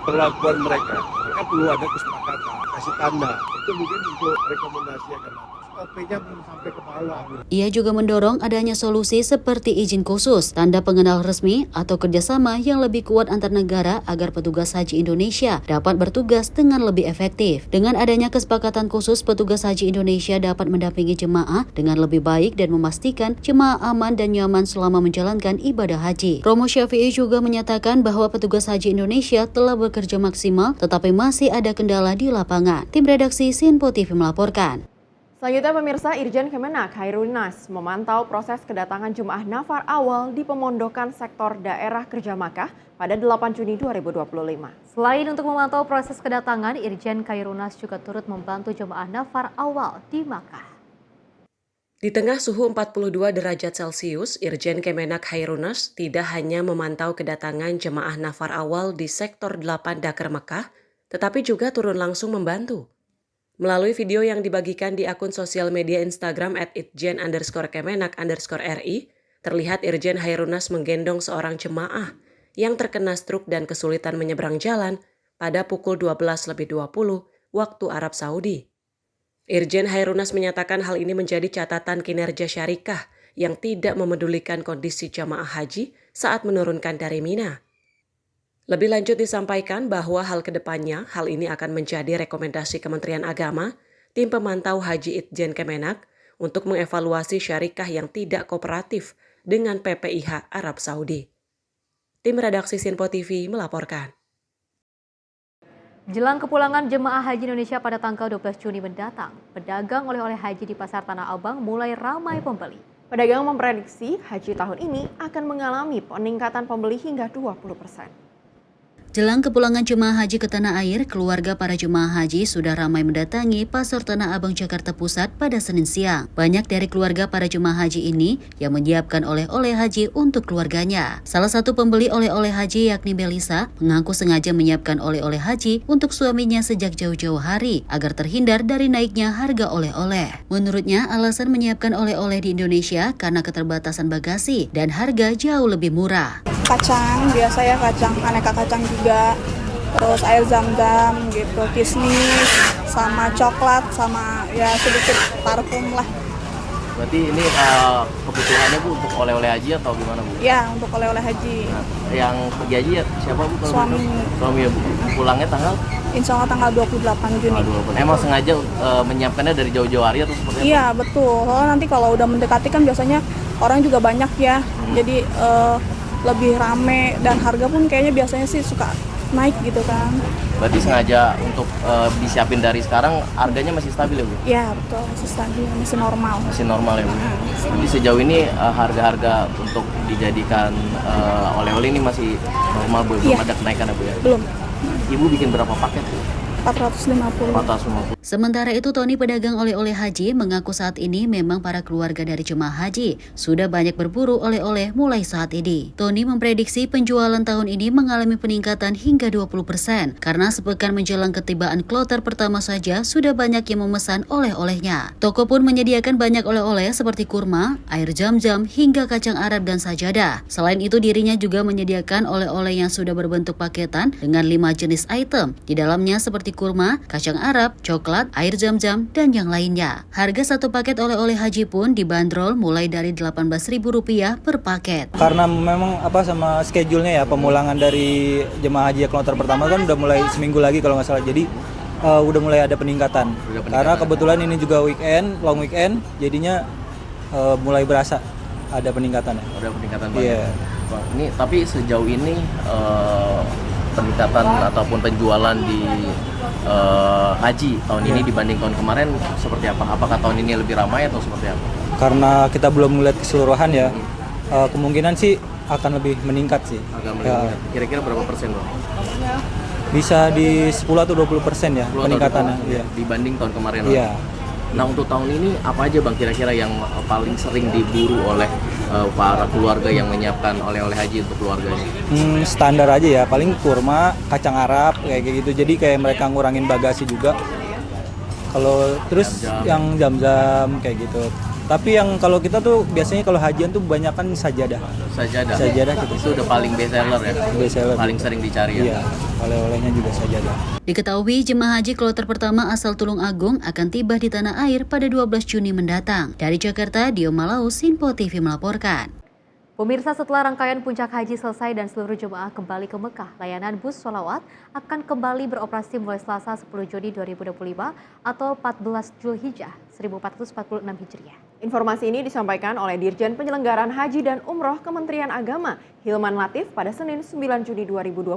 perlakuan mereka. Mereka perlu ada kesepakatan, kasih tanda. Itu mungkin untuk rekomendasi akan SOP-nya belum sampai ke bawah. Ia juga mendorong adanya solusi seperti izin khusus, tanda pengenal resmi, atau kerjasama yang lebih kuat antar negara agar petugas haji Indonesia dapat bertugas dengan lebih efektif. Dengan adanya kesepakatan khusus, petugas haji Indonesia dapat mendampingi jemaah dengan lebih baik dan memastikan jemaah aman dan nyaman selama menjalankan ibadah haji. Romo Syafi'i juga menyatakan bahwa petugas haji Indonesia telah bekerja maksimal tetapi masih ada kendala di lapangan. Tim redaksi Sinpo TV melaporkan. Selanjutnya pemirsa, Irjen Kemenak Khairunas memantau proses kedatangan jemaah nafar awal di pemondokan sektor daerah kerja Makkah pada 8 Juni 2025. Selain untuk memantau proses kedatangan, Irjen Khairunas juga turut membantu jemaah nafar awal di Makkah. Di tengah suhu 42 derajat Celcius, Irjen Kemenak Khairunas tidak hanya memantau kedatangan jemaah nafar awal di sektor 8 Dakar Mekah, tetapi juga turun langsung membantu. Melalui video yang dibagikan di akun sosial media Instagram @itjen_kemenak_ri, terlihat Irjen Khairunas menggendong seorang jemaah yang terkena stroke dan kesulitan menyeberang jalan pada pukul 12:20 waktu Arab Saudi. Irjen Khairunas menyatakan hal ini menjadi catatan kinerja syarikah yang tidak memedulikan kondisi jamaah haji saat menurunkan dari Mina. Lebih lanjut disampaikan bahwa hal kedepannya, hal ini akan menjadi rekomendasi Kementerian Agama, tim pemantau haji Itjen Kemenak, untuk mengevaluasi syarikah yang tidak kooperatif dengan PPIH Arab Saudi. Tim redaksi Sinpo TV melaporkan. Jelang kepulangan jemaah haji Indonesia pada tanggal 12 Juni mendatang, pedagang oleh-oleh haji di Pasar Tanah Abang mulai ramai pembeli. Pedagang memprediksi haji tahun ini akan mengalami peningkatan pembeli hingga 20%. Jelang kepulangan jemaah haji ke tanah air, keluarga para jemaah haji sudah ramai mendatangi Pasar Tanah Abang Jakarta Pusat pada Senin siang. Banyak dari keluarga para jemaah haji ini yang menyiapkan oleh-oleh haji untuk keluarganya. Salah satu pembeli oleh-oleh haji yakni Melisa mengaku sengaja menyiapkan oleh-oleh haji untuk suaminya sejak jauh-jauh hari agar terhindar dari naiknya harga oleh-oleh. Menurutnya, alasan menyiapkan oleh-oleh di Indonesia karena keterbatasan bagasi dan harga jauh lebih murah. Kacang, biasa ya kacang, aneka kacang juga, terus air zam-zam gitu, kismis, sama coklat, sama ya sedikit parfum lah. Berarti ini kebutuhannya Bu untuk oleh-oleh haji atau gimana Bu? Ya, untuk oleh-oleh haji. Nah, yang pergi haji ya siapa Bu? Suami. Suami ya Bu. Pulangnya tanggal? Insya Allah tanggal 28 Juni. Emang sengaja menyiapkannya dari jauh-jauh hari atau seperti apa? Iya, betul. Soalnya nanti kalau udah mendekati kan biasanya orang juga banyak ya. Jadi lebih rame dan harga pun kayaknya biasanya sih suka naik gitu kan. Berarti sengaja untuk disiapin dari sekarang, harganya masih stabil ya Bu? Iya betul, masih stabil, masih normal. Masih normal ya Bu? Jadi sejauh ini harga-harga untuk dijadikan oleh-oleh ini masih normal Bu? Belum ada kenaikan ya Bu ya? Belum. Ibu bikin berapa paket Bu? 450. Sementara itu, Tony, pedagang oleh-oleh haji, mengaku saat ini memang para keluarga dari jemaah haji sudah banyak berburu oleh-oleh mulai saat ini. Tony memprediksi penjualan tahun ini mengalami peningkatan hingga 20% karena sepekan menjelang ketibaan kloter pertama saja sudah banyak yang memesan oleh-olehnya. Toko pun menyediakan banyak oleh-oleh seperti kurma, air zam-zam, hingga kacang Arab dan sajadah. Selain itu, dirinya juga menyediakan oleh-oleh yang sudah berbentuk paketan dengan 5 jenis item. Di dalamnya seperti kurma, kacang Arab, coklat, air zam-zam, dan yang lainnya. Harga satu paket oleh-oleh haji pun dibanderol mulai dari Rp18.000 per paket. Karena memang sama schedule-nya ya, pemulangan dari jemaah haji kloter pertama kan udah mulai seminggu lagi kalau nggak salah. Jadi udah mulai ada peningkatan. Karena kebetulan ini juga weekend, long weekend, jadinya mulai berasa ada peningkatannya. Ada peningkatan banyak. Iya. Ini tapi sejauh ini peningkatan ataupun penjualan di haji tahun ini dibanding tahun kemarin seperti apa? Apakah tahun ini lebih ramai atau seperti apa? Karena kita belum melihat keseluruhan ya, kemungkinan sih akan lebih meningkat sih. Kira-kira berapa persen, Bang? Bisa di 10 atau 20% ya peningkatannya. Iya. Dibanding tahun kemarin. Iya. Nah, untuk tahun ini apa aja, Bang, kira-kira yang paling sering diburu oleh para keluarga yang menyiapkan oleh-oleh haji untuk keluarganya? Standar aja ya, paling kurma, kacang Arab kayak gitu. Jadi kayak mereka ngurangin bagasi juga. Kalau terus yang jam-jam kayak gitu. Tapi yang kalau kita tuh biasanya kalau hajian tuh banyak kan sajadah. Sajadah gitu. Itu udah paling best seller ya. Paling sering dicari ya. Iya, oleh-olehnya juga sajadah. Diketahui jemaah haji kloter pertama asal Tulung Agung akan tiba di tanah air pada 12 Juni mendatang. Dari Jakarta, Dio Malaus, Sinpo TV melaporkan. Pemirsa, setelah rangkaian puncak haji selesai dan seluruh jemaah kembali ke Mekah, layanan bus sholawat akan kembali beroperasi mulai Selasa 10 Juni 2025 atau 14 Zulhijjah 1446 Hijriah. Informasi ini disampaikan oleh Dirjen Penyelenggaraan Haji dan Umroh Kementerian Agama, Hilman Latif, pada Senin 9 Juni 2025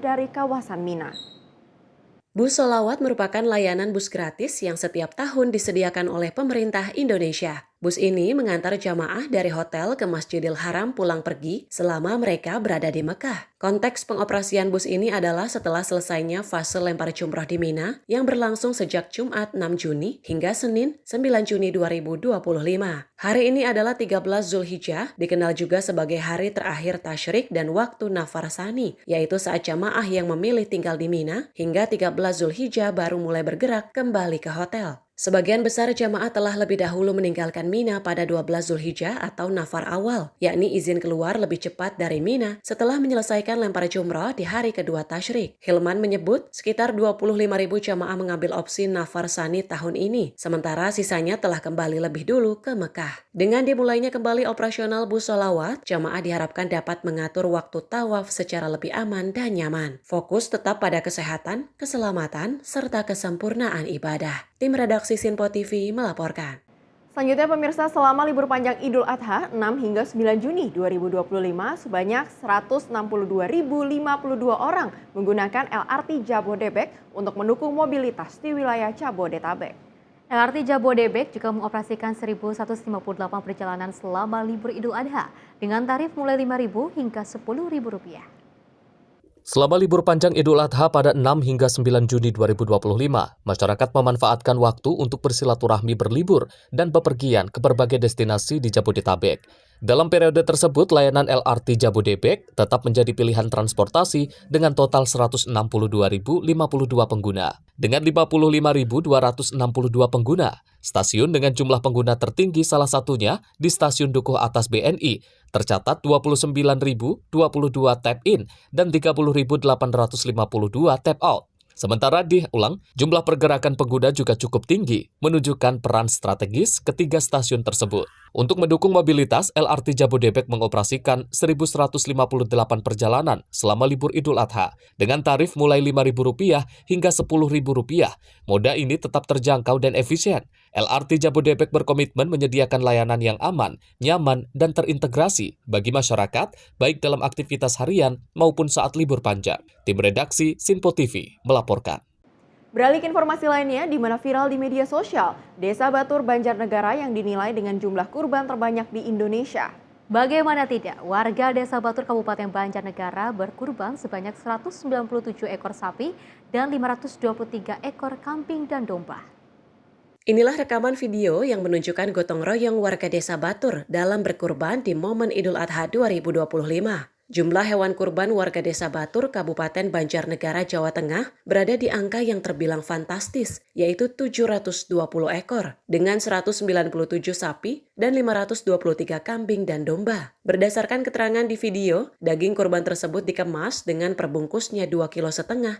dari kawasan Mina. Bus sholawat merupakan layanan bus gratis yang setiap tahun disediakan oleh pemerintah Indonesia. Bus ini mengantar jamaah dari hotel ke Masjidil Haram pulang pergi selama mereka berada di Mekah. Konteks pengoperasian bus ini adalah setelah selesainya fase lempar jumroh di Mina yang berlangsung sejak Jumat 6 Juni hingga Senin 9 Juni 2025. Hari ini adalah 13 Zulhijjah, dikenal juga sebagai hari terakhir tasyrik dan waktu nafar sani, yaitu saat jamaah yang memilih tinggal di Mina hingga 13 Zulhijjah baru mulai bergerak kembali ke hotel. Sebagian besar jamaah telah lebih dahulu meninggalkan Mina pada 12 Zulhijjah atau nafar awal, yakni izin keluar lebih cepat dari Mina setelah menyelesaikan lempar jumrah di hari kedua tasyrik. Hilman menyebut sekitar 25.000 jamaah mengambil opsi nafar sani tahun ini, sementara sisanya telah kembali lebih dulu ke Mekah. Dengan dimulainya kembali operasional bus sholawat, jamaah diharapkan dapat mengatur waktu tawaf secara lebih aman dan nyaman. Fokus tetap pada kesehatan, keselamatan, serta kesempurnaan ibadah. Tim redaksi Sinpo TV melaporkan. Selanjutnya pemirsa, selama libur panjang Idul Adha 6 hingga 9 Juni 2025, sebanyak 162.052 orang menggunakan LRT Jabodebek untuk mendukung mobilitas di wilayah Jabodetabek. LRT Jabodebek juga mengoperasikan 1.158 perjalanan selama libur Idul Adha dengan tarif mulai Rp5.000 hingga Rp10.000. Selama libur panjang Idul Adha pada 6 hingga 9 Juni 2025, masyarakat memanfaatkan waktu untuk bersilaturahmi berlibur dan bepergian ke berbagai destinasi di Jabodetabek. Dalam periode tersebut, layanan LRT Jabodebek tetap menjadi pilihan transportasi dengan total 162.052 pengguna. Dengan 55.262 pengguna, stasiun dengan jumlah pengguna tertinggi salah satunya di Stasiun Dukuh Atas BNI, tercatat 29.022 tap-in dan 30.852 tap-out. Sementara diulang, jumlah pergerakan pengguna juga cukup tinggi, menunjukkan peran strategis ketiga stasiun tersebut. Untuk mendukung mobilitas, LRT Jabodebek mengoperasikan 1.158 perjalanan selama libur Idul Adha, dengan tarif mulai Rp5.000 hingga Rp10.000. Moda ini tetap terjangkau dan efisien. LRT Jabodebek berkomitmen menyediakan layanan yang aman, nyaman, dan terintegrasi bagi masyarakat, baik dalam aktivitas harian maupun saat libur panjang. Tim redaksi Sinpo TV melaporkan. Beralih ke informasi lainnya, di mana viral di media sosial, Desa Batur Banjarnegara yang dinilai dengan jumlah kurban terbanyak di Indonesia. Bagaimana tidak, warga Desa Batur Kabupaten Banjarnegara berkurban sebanyak 197 ekor sapi dan 523 ekor kambing dan domba. Inilah rekaman video yang menunjukkan gotong royong warga Desa Batur dalam berkurban di momen Idul Adha 2025. Jumlah hewan kurban warga Desa Batur, Kabupaten Banjarnegara, Jawa Tengah berada di angka yang terbilang fantastis, yaitu 720 ekor, dengan 197 sapi dan 523 kambing dan domba. Berdasarkan keterangan di video, daging kurban tersebut dikemas dengan perbungkusnya 2,5 kilo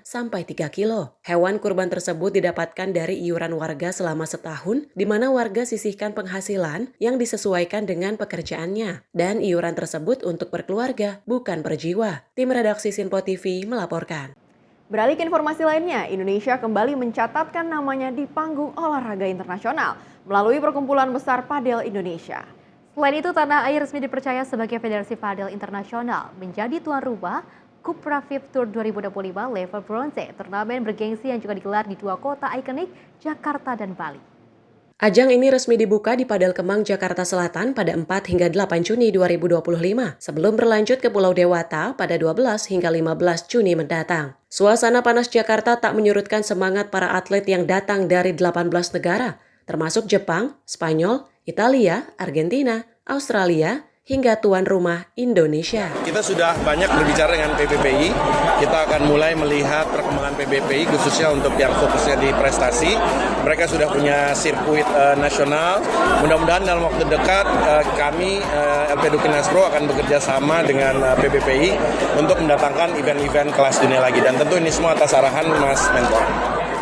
sampai 3 kilo. Hewan kurban tersebut didapatkan dari iuran warga selama setahun, di mana warga sisihkan penghasilan yang disesuaikan dengan pekerjaannya. Dan iuran tersebut untuk berkeluarga, bukan berjiwa. Tim redaksi Sinpo TV melaporkan. Beralih ke informasi lainnya, Indonesia kembali mencatatkan namanya di panggung olahraga internasional melalui Perkumpulan Besar Padel Indonesia. Selain itu, tanah air resmi dipercaya sebagai Federasi Padel Internasional menjadi tuan rumah Cupra VIP Tour 2025 level bronze, turnamen bergengsi yang juga digelar di dua kota ikonik, Jakarta dan Bali. Ajang ini resmi dibuka di Padel Kemang, Jakarta Selatan pada 4 hingga 8 Juni 2025, sebelum berlanjut ke Pulau Dewata pada 12 hingga 15 Juni mendatang. Suasana panas Jakarta tak menyurutkan semangat para atlet yang datang dari 18 negara, termasuk Jepang, Spanyol, Italia, Argentina, Australia, hingga tuan rumah Indonesia. Kita sudah banyak berbicara dengan PBPI, kita akan mulai melihat perkembangan PBPI khususnya untuk yang fokusnya di prestasi. Mereka sudah punya sirkuit nasional, mudah-mudahan dalam waktu dekat kami LP Dukinas Pro akan bekerja sama dengan PBPI untuk mendatangkan event-event kelas dunia lagi, dan tentu ini semua atas arahan Mas Menpora.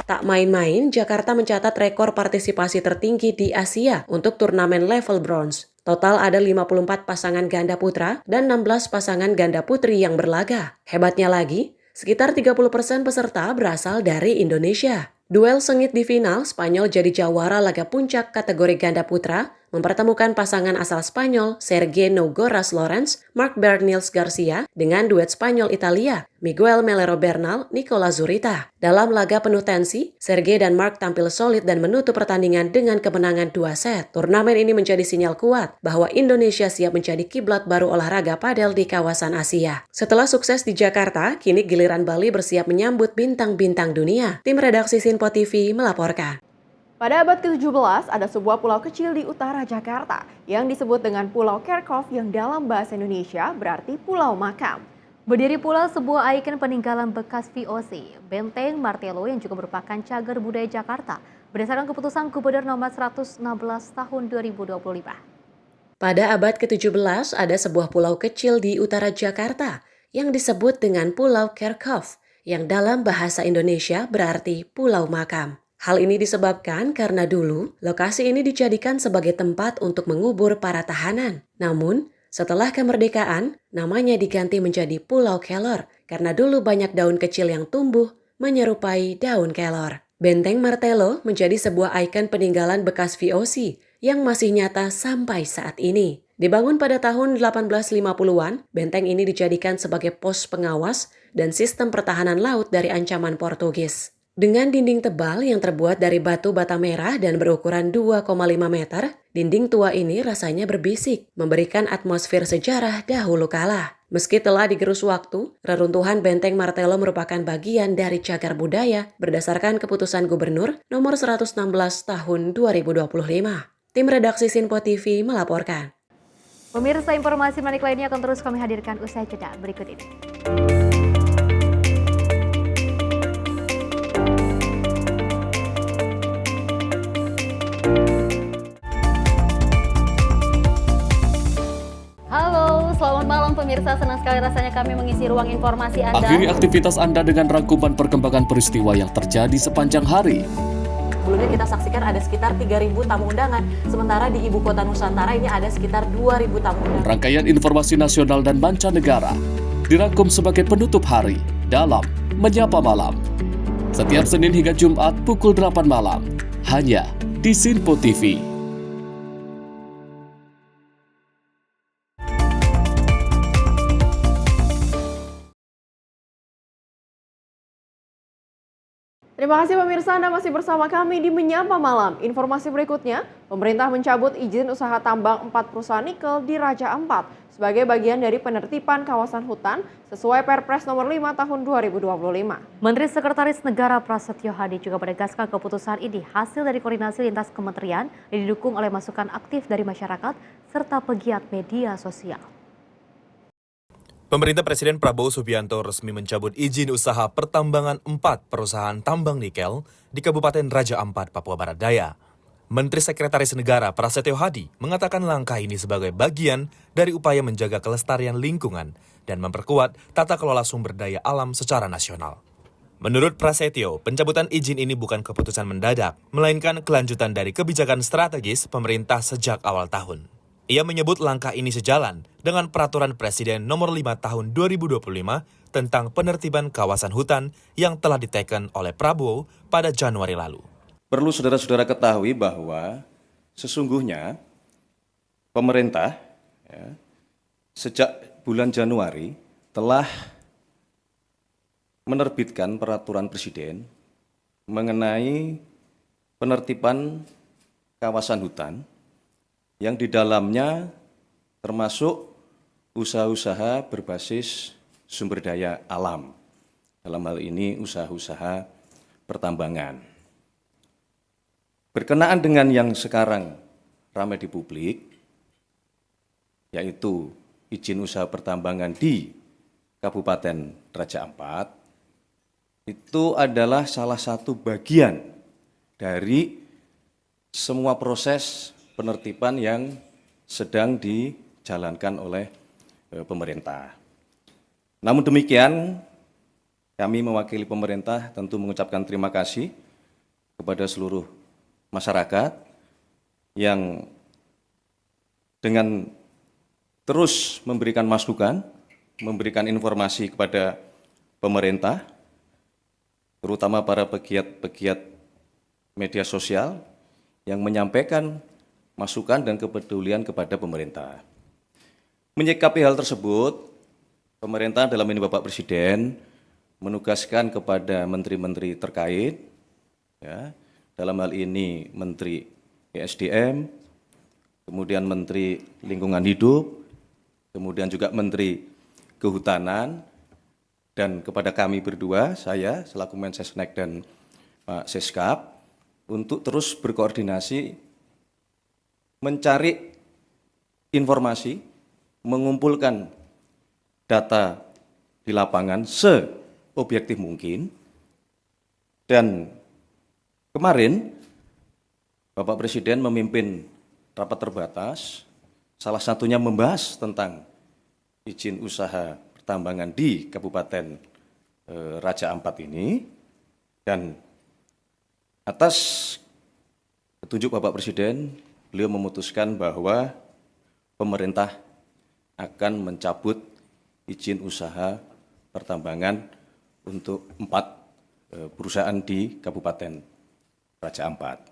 Tak main-main, Jakarta mencatat rekor partisipasi tertinggi di Asia untuk turnamen level bronze. Total ada 54 pasangan ganda putra dan 16 pasangan ganda putri yang berlaga. Hebatnya lagi, sekitar 30% peserta berasal dari Indonesia. Duel sengit di final, Spanyol jadi jawara laga puncak kategori ganda putra, mempertemukan pasangan asal Spanyol Sergei Nogueras Lawrence, Marc Bernils Garcia dengan duet Spanyol-Italia, Miguel Melero Bernal, Nicola Zurita. Dalam laga penuh tensi, Sergei dan Marc tampil solid dan menutup pertandingan dengan kemenangan 2 set. Turnamen ini menjadi sinyal kuat bahwa Indonesia siap menjadi kiblat baru olahraga padel di kawasan Asia. Setelah sukses di Jakarta, kini giliran Bali bersiap menyambut bintang-bintang dunia. Tim redaksi Sinpo TV melaporkan. Pada abad ke-17, ada sebuah pulau kecil di utara Jakarta yang disebut dengan Pulau Kerkhoff yang dalam bahasa Indonesia berarti Pulau Makam. Berdiri pula sebuah ikon peninggalan bekas VOC, Benteng Martelo yang juga merupakan cagar budaya Jakarta berdasarkan keputusan Gubernur nomor 116 tahun 2025. Pada abad ke-17, ada sebuah pulau kecil di utara Jakarta yang disebut dengan Pulau Kerkhoff yang dalam bahasa Indonesia berarti Pulau Makam. Hal ini disebabkan karena dulu lokasi ini dijadikan sebagai tempat untuk mengubur para tahanan. Namun, setelah kemerdekaan, namanya diganti menjadi Pulau Kelor karena dulu banyak daun kecil yang tumbuh menyerupai daun kelor. Benteng Martelo menjadi sebuah ikon peninggalan bekas VOC yang masih nyata sampai saat ini. Dibangun pada tahun 1850-an, benteng ini dijadikan sebagai pos pengawas dan sistem pertahanan laut dari ancaman Portugis. Dengan dinding tebal yang terbuat dari batu bata merah dan berukuran 2,5 meter, dinding tua ini rasanya berbisik, memberikan atmosfer sejarah dahulu kala. Meski telah digerus waktu, reruntuhan Benteng Martelo merupakan bagian dari cagar budaya berdasarkan keputusan Gubernur nomor 116 tahun 2025. Tim redaksi Sinpo TV melaporkan. Pemirsa, informasi menarik lainnya akan terus kami hadirkan usai jeda berikut ini. Selamat malam pemirsa, senang sekali rasanya kami mengisi ruang informasi Anda. Akhiri aktivitas Anda dengan rangkuman perkembangan peristiwa yang terjadi sepanjang hari. Sebelumnya kita saksikan ada sekitar 3.000 tamu undangan, sementara di Ibu Kota Nusantara ini ada sekitar 2.000 tamu undangan. Rangkaian informasi nasional dan mancanegara dirangkum sebagai penutup hari dalam Menyapa Malam. Setiap Senin hingga Jumat pukul 8 malam, hanya di Sinpo TV. Terima Terima kasih pemirsa, Anda masih bersama kami di Menyapa Malam. Informasi berikutnya, pemerintah mencabut izin usaha tambang 4 perusahaan nikel di Raja Ampat sebagai bagian dari penertiban kawasan hutan sesuai Perpres nomor 5 tahun 2025. Menteri Sekretaris Negara Prasetyo Hadi juga menegaskan keputusan ini hasil dari koordinasi lintas kementerian dan didukung oleh masukan aktif dari masyarakat serta pegiat media sosial. Pemerintah Presiden Prabowo Subianto resmi mencabut izin usaha pertambangan 4 perusahaan tambang nikel di Kabupaten Raja Ampat, Papua Barat Daya. Menteri Sekretaris Negara Prasetyo Hadi mengatakan langkah ini sebagai bagian dari upaya menjaga kelestarian lingkungan dan memperkuat tata kelola sumber daya alam secara nasional. Menurut Prasetyo, pencabutan izin ini bukan keputusan mendadak, melainkan kelanjutan dari kebijakan strategis pemerintah sejak awal tahun. Ia menyebut langkah ini sejalan dengan Peraturan Presiden Nomor 5 Tahun 2025 tentang penertiban kawasan hutan yang telah diteken oleh Prabowo pada Januari lalu. Perlu saudara-saudara ketahui bahwa sesungguhnya pemerintah sejak bulan Januari telah menerbitkan Peraturan Presiden mengenai penertiban kawasan hutan yang di dalamnya termasuk usaha-usaha berbasis sumber daya alam. Dalam hal ini usaha-usaha pertambangan. Berkenaan dengan yang sekarang ramai di publik, yaitu izin usaha pertambangan di Kabupaten Raja Ampat, itu adalah salah satu bagian dari semua proses penertiban yang sedang dijalankan oleh pemerintah. Namun demikian, kami mewakili pemerintah tentu mengucapkan terima kasih kepada seluruh masyarakat yang dengan terus memberikan masukan, memberikan informasi kepada pemerintah, terutama para pegiat-pegiat media sosial yang menyampaikan masukan dan kepedulian kepada pemerintah. Menyikapi hal tersebut, pemerintah dalam ini Bapak Presiden menugaskan kepada menteri-menteri terkait, dalam hal ini Menteri ESDM, kemudian Menteri Lingkungan Hidup, kemudian juga Menteri Kehutanan, dan kepada kami berdua, saya selaku Mensesnek dan Pak Seskap, untuk terus berkoordinasi mencari informasi, mengumpulkan data di lapangan seobjektif mungkin. Dan kemarin Bapak Presiden memimpin rapat terbatas, salah satunya membahas tentang izin usaha pertambangan di Kabupaten Raja Ampat ini, dan atas petunjuk Bapak Presiden, beliau memutuskan bahwa pemerintah akan mencabut izin usaha pertambangan untuk 4 perusahaan di Kabupaten Raja Ampat.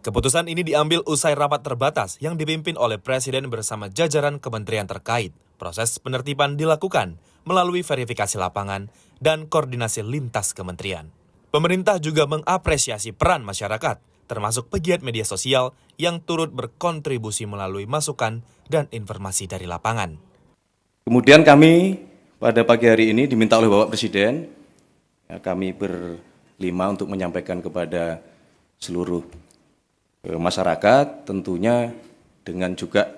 Keputusan ini diambil usai rapat terbatas yang dipimpin oleh Presiden bersama jajaran kementerian terkait. Proses penertiban dilakukan melalui verifikasi lapangan dan koordinasi lintas kementerian. Pemerintah juga mengapresiasi peran masyarakat, termasuk pegiat media sosial yang turut berkontribusi melalui masukan dan informasi dari lapangan. Kemudian kami pada pagi hari ini diminta oleh Bapak Presiden, kami berlima untuk menyampaikan kepada seluruh masyarakat, tentunya dengan juga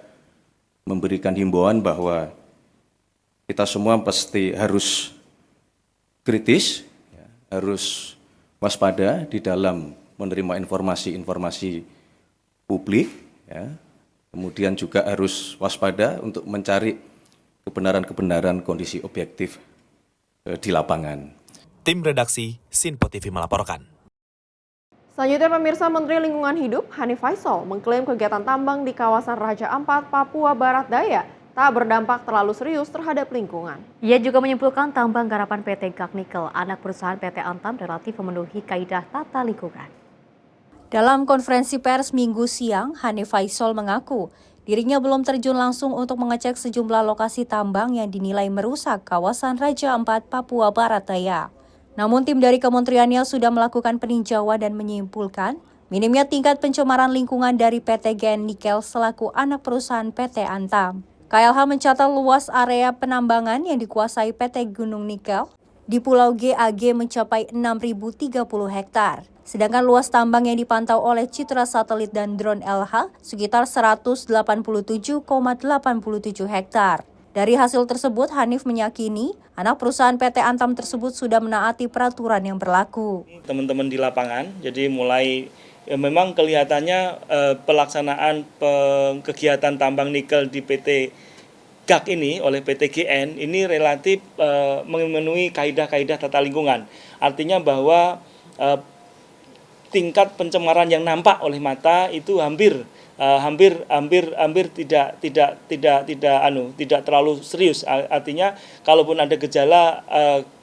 memberikan himbauan bahwa kita semua pasti harus kritis, harus waspada di dalam menerima informasi-informasi publik, kemudian juga harus waspada untuk mencari kebenaran-kebenaran kondisi objektif di lapangan. Tim redaksi Sinpo TV melaporkan. Selanjutnya pemirsa, Menteri Lingkungan Hidup Hanif Faisal mengklaim kegiatan tambang di kawasan Raja Ampat, Papua Barat Daya tak berdampak terlalu serius terhadap lingkungan. Ia juga menyimpulkan tambang garapan PT Gag Nikel, anak perusahaan PT Antam, relatif memenuhi kaidah tata lingkungan. Dalam konferensi pers Minggu siang, Hanif Faisal mengaku dirinya belum terjun langsung untuk mengecek sejumlah lokasi tambang yang dinilai merusak kawasan Raja Ampat, Papua Barat Daya. Namun tim dari kementeriannya sudah melakukan peninjauan dan menyimpulkan minimnya tingkat pencemaran lingkungan dari PT GN Nikel selaku anak perusahaan PT Antam. KLH mencatat luas area penambangan yang dikuasai PT Gunung Nikel di Pulau GAG mencapai 6.030 hektar. Sedangkan luas tambang yang dipantau oleh Citra Satelit dan drone LH sekitar 187,87 hektar. Dari hasil tersebut, Hanif meyakini anak perusahaan PT Antam tersebut sudah menaati peraturan yang berlaku. Teman-teman di lapangan, jadi mulai memang kelihatannya pelaksanaan kegiatan tambang nikel di PT GAG ini oleh PT GN ini relatif memenuhi kaidah-kaidah tata lingkungan. Artinya bahwa tingkat pencemaran yang nampak oleh mata itu hampir tidak terlalu serius. Artinya kalaupun ada gejala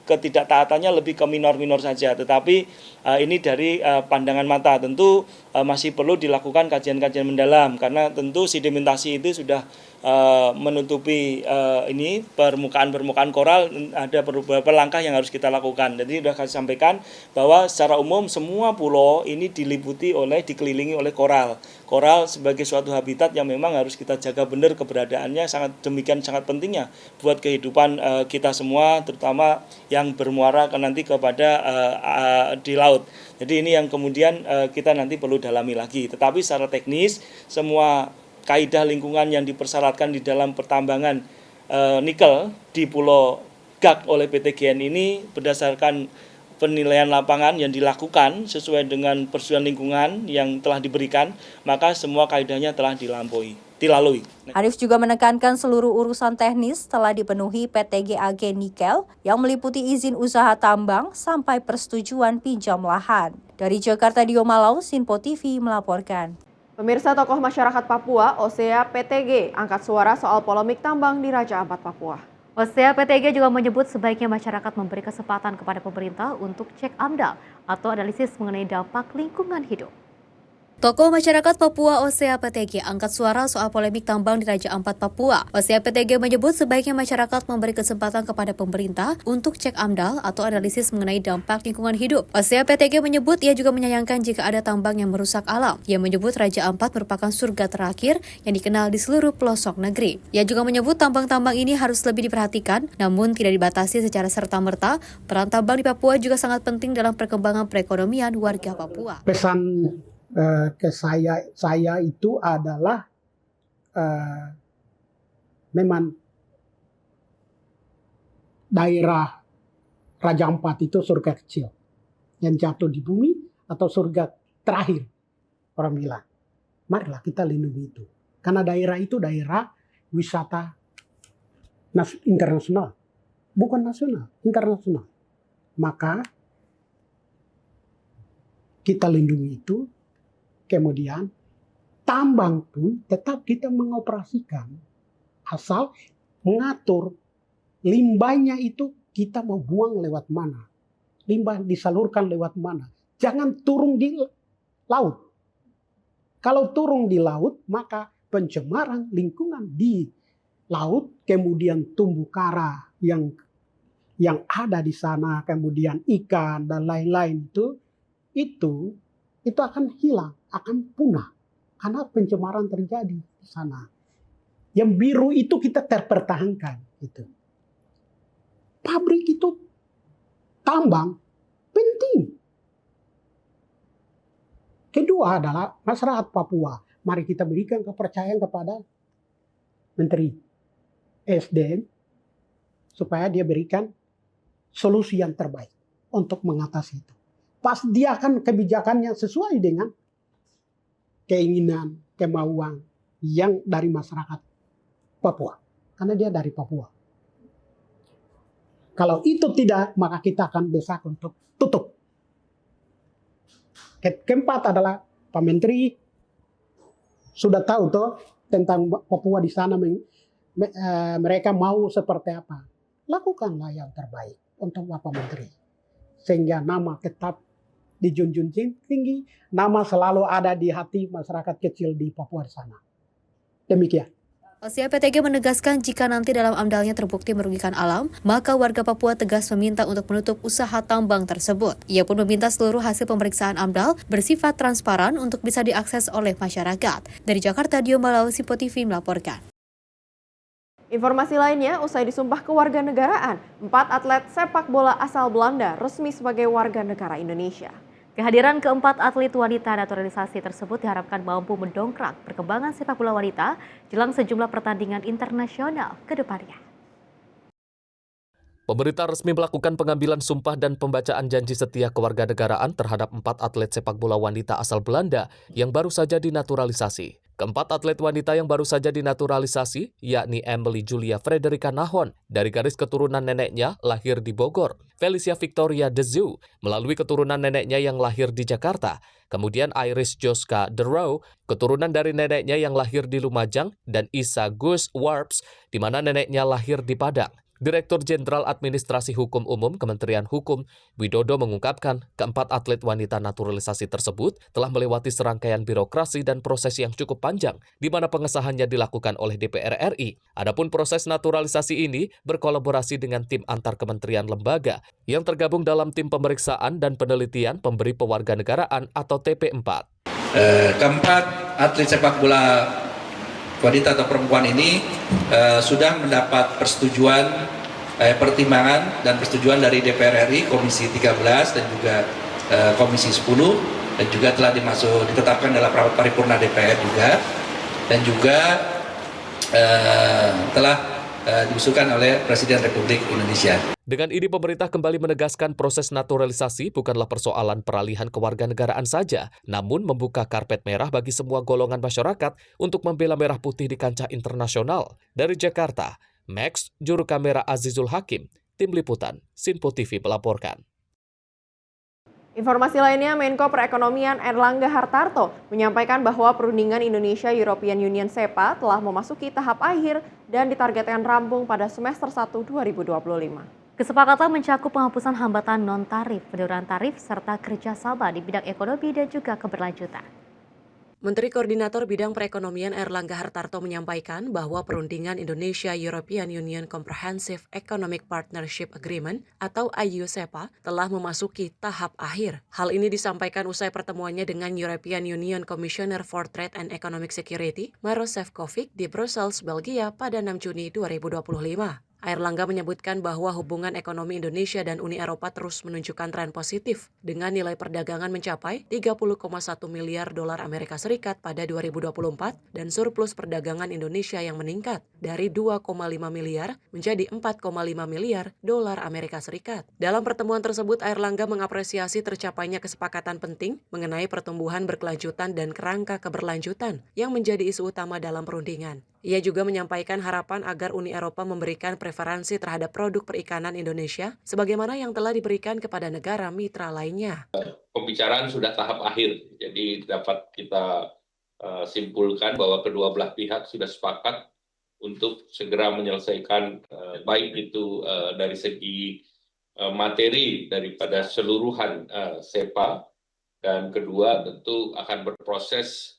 ketidaktaatannya lebih ke minor-minor saja. Tetapi ini dari pandangan mata tentu masih perlu dilakukan kajian-kajian mendalam karena tentu sedimentasi itu sudah menutupi ini permukaan koral. Ada beberapa langkah yang harus kita lakukan. Jadi sudah kami sampaikan bahwa secara umum semua pulau ini dikelilingi oleh koral. Koral sebagai suatu habitat yang memang harus kita jaga benar keberadaannya, sangat pentingnya buat kehidupan kita semua, terutama yang bermuara nanti kepada di laut. Jadi ini yang kemudian kita nanti perlu dalami lagi. Tetapi secara teknis semua kaidah lingkungan yang dipersyaratkan di dalam pertambangan nikel di Pulau GAG oleh PT GN ini berdasarkan penilaian lapangan yang dilakukan sesuai dengan persetujuan lingkungan yang telah diberikan, maka semua kaidahnya telah dilalui. Arif juga menekankan seluruh urusan teknis telah dipenuhi PT GAG Nikel yang meliputi izin usaha tambang sampai persetujuan pinjam lahan. Dari Jakarta, Dio Malau, Sinpo TV melaporkan. Pemirsa, tokoh masyarakat Papua, OSEA PTG, angkat suara soal polemik tambang di Raja Ampat, Papua. OSEA PTG juga menyebut sebaiknya masyarakat memberi kesempatan kepada pemerintah untuk cek AMDAL atau analisis mengenai dampak lingkungan hidup. Tokoh masyarakat Papua OSEA PTG angkat suara soal polemik tambang di Raja Ampat, Papua. OSEA PTG menyebut sebaiknya masyarakat memberi kesempatan kepada pemerintah untuk cek AMDAL atau analisis mengenai dampak lingkungan hidup. OSEA PTG menyebut ia juga menyayangkan jika ada tambang yang merusak alam. Ia menyebut Raja Ampat merupakan surga terakhir yang dikenal di seluruh pelosok negeri. Ia juga menyebut tambang-tambang ini harus lebih diperhatikan, namun tidak dibatasi secara serta-merta. Peran tambang di Papua juga sangat penting dalam perkembangan perekonomian warga Papua. Pesan ke saya itu adalah memang daerah Raja Ampat itu surga kecil yang jatuh di bumi atau surga terakhir, orang bilang. Marilah kita lindungi itu karena daerah itu daerah wisata internasional, bukan nasional, internasional. Maka kita lindungi itu. Kemudian tambang pun tetap kita mengoperasikan asal mengatur limbahnya itu kita mau buang lewat mana. Limbah disalurkan lewat mana. Jangan turun di laut. Kalau turun di laut maka pencemaran lingkungan di laut, kemudian tumbuh karang yang ada di sana, kemudian ikan dan lain-lain itu akan hilang, akan punah karena pencemaran terjadi di sana. Yang biru itu kita terpertahankan gitu. Pabrik itu tambang penting. Kedua adalah masyarakat Papua. Mari kita berikan kepercayaan kepada Menteri SDM supaya dia berikan solusi yang terbaik untuk mengatasi itu. Pas dia akan kebijakannya sesuai dengan keinginan, kemauan yang dari masyarakat Papua. Karena dia dari Papua. Kalau itu tidak, maka kita akan desak untuk tutup. Keempat adalah Pak Menteri sudah tahu tentang Papua di sana, mereka mau seperti apa. Lakukanlah yang terbaik untuk Bapak Menteri. Sehingga nama tetap dijunjung tinggi, nama selalu ada di hati masyarakat kecil di Papua di sana. Demikian. LCA-PTG menegaskan jika nanti dalam amdalnya terbukti merugikan alam, maka warga Papua tegas meminta untuk menutup usaha tambang tersebut. Ia pun meminta seluruh hasil pemeriksaan amdal bersifat transparan untuk bisa diakses oleh masyarakat. Dari Jakarta, Dio Malau, Simpo TV melaporkan. Informasi lainnya, usai disumpah kewarganegaraan, 4 atlet sepak bola asal Belanda resmi sebagai warga negara Indonesia. Kehadiran keempat atlet wanita naturalisasi tersebut diharapkan mampu mendongkrak perkembangan sepak bola wanita jelang sejumlah pertandingan internasional ke depannya. Pemerintah resmi melakukan pengambilan sumpah dan pembacaan janji setia kewarganegaraan terhadap 4 atlet sepak bola wanita asal Belanda yang baru saja dinaturalisasi. Keempat atlet wanita yang baru saja dinaturalisasi, yakni Emily Julia Frederica Nahon, dari garis keturunan neneknya lahir di Bogor, Felicia Victoria De Zeeuw, melalui keturunan neneknya yang lahir di Jakarta, kemudian Iris Joska De Roo, keturunan dari neneknya yang lahir di Lumajang, dan Isa Gus Warps, di mana neneknya lahir di Padang. Direktur Jenderal Administrasi Hukum Umum Kementerian Hukum, Widodo mengungkapkan keempat atlet wanita naturalisasi tersebut telah melewati serangkaian birokrasi dan proses yang cukup panjang, di mana pengesahannya dilakukan oleh DPR RI. Adapun proses naturalisasi ini berkolaborasi dengan tim antar kementerian lembaga yang tergabung dalam tim pemeriksaan dan penelitian pemberi pewarganegaraan atau TP4. Keempat atlet sepak bola wanita atau perempuan ini sudah mendapat persetujuan, pertimbangan dan persetujuan dari DPR RI, Komisi 13 dan juga Komisi 10, dan juga telah ditetapkan dalam rapat paripurna DPR juga, dan juga telah diusulkan oleh Presiden Republik Indonesia. Dengan ini pemerintah kembali menegaskan proses naturalisasi bukanlah persoalan peralihan kewarganegaraan saja, namun membuka karpet merah bagi semua golongan masyarakat untuk membela merah putih di kancah internasional. Dari Jakarta, Max, juru kamera Azizul Hakim, tim liputan Simpo TV melaporkan. Informasi lainnya, Menko Perekonomian Erlangga Hartarto menyampaikan bahwa perundingan Indonesia-European Union (SEPA) telah memasuki tahap akhir dan ditargetkan rampung pada semester 1 2025. Kesepakatan mencakup penghapusan hambatan non-tarif, penurunan tarif, serta kerjasama di bidang ekonomi dan juga keberlanjutan. Menteri Koordinator Bidang Perekonomian Erlangga Hartarto menyampaikan bahwa perundingan Indonesia-European Union Comprehensive Economic Partnership Agreement atau IU-SEPA telah memasuki tahap akhir. Hal ini disampaikan usai pertemuannya dengan European Union Commissioner for Trade and Economic Security, Maroš Šefčovič, di Brussels, Belgia pada 6 Juni 2025. Erlangga menyebutkan bahwa hubungan ekonomi Indonesia dan Uni Eropa terus menunjukkan tren positif dengan nilai perdagangan mencapai 30,1 miliar dolar Amerika Serikat pada 2024 dan surplus perdagangan Indonesia yang meningkat dari 2,5 miliar menjadi 4,5 miliar dolar Amerika Serikat. Dalam pertemuan tersebut, Erlangga mengapresiasi tercapainya kesepakatan penting mengenai pertumbuhan berkelanjutan dan kerangka keberlanjutan yang menjadi isu utama dalam perundingan. Ia juga menyampaikan harapan agar Uni Eropa memberikan preferensi terhadap produk perikanan Indonesia sebagaimana yang telah diberikan kepada negara mitra lainnya. Pembicaraan sudah tahap akhir, jadi dapat kita simpulkan bahwa kedua belah pihak sudah sepakat untuk segera menyelesaikan baik itu dari segi materi daripada seluruhan SEPA, dan kedua tentu akan berproses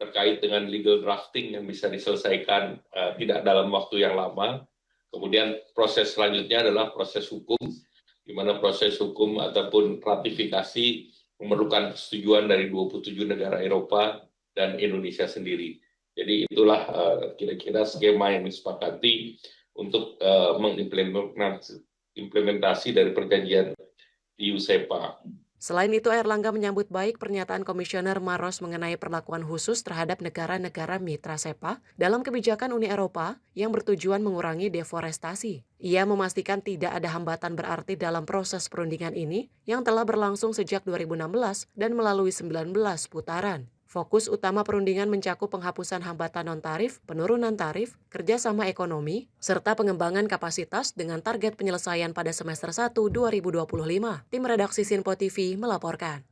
terkait dengan legal drafting yang bisa diselesaikan tidak dalam waktu yang lama. Kemudian proses selanjutnya adalah proses hukum, di mana proses hukum ataupun ratifikasi memerlukan persetujuan dari 27 negara Eropa dan Indonesia sendiri. Jadi itulah kira-kira skema yang disepakati untuk mengimplementasi dari perjanjian EU-SEPA. Selain itu, Erlangga menyambut baik pernyataan Komisioner Maroš mengenai perlakuan khusus terhadap negara-negara mitra SEPA dalam kebijakan Uni Eropa yang bertujuan mengurangi deforestasi. Ia memastikan tidak ada hambatan berarti dalam proses perundingan ini yang telah berlangsung sejak 2016 dan melalui 19 putaran. Fokus utama perundingan mencakup penghapusan hambatan non-tarif, penurunan tarif, kerjasama ekonomi, serta pengembangan kapasitas dengan target penyelesaian pada semester 1 2025. Tim redaksi Simpo TV melaporkan.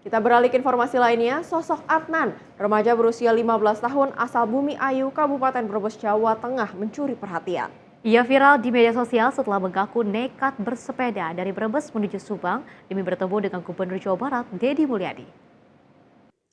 Kita beralih ke informasi lainnya, sosok Adnan, remaja berusia 15 tahun asal Bumi Ayu, Kabupaten Brebes, Jawa Tengah mencuri perhatian. Ia viral di media sosial setelah mengaku nekat bersepeda dari Brebes menuju Subang demi bertemu dengan Gubernur Jawa Barat, Deddy Mulyadi.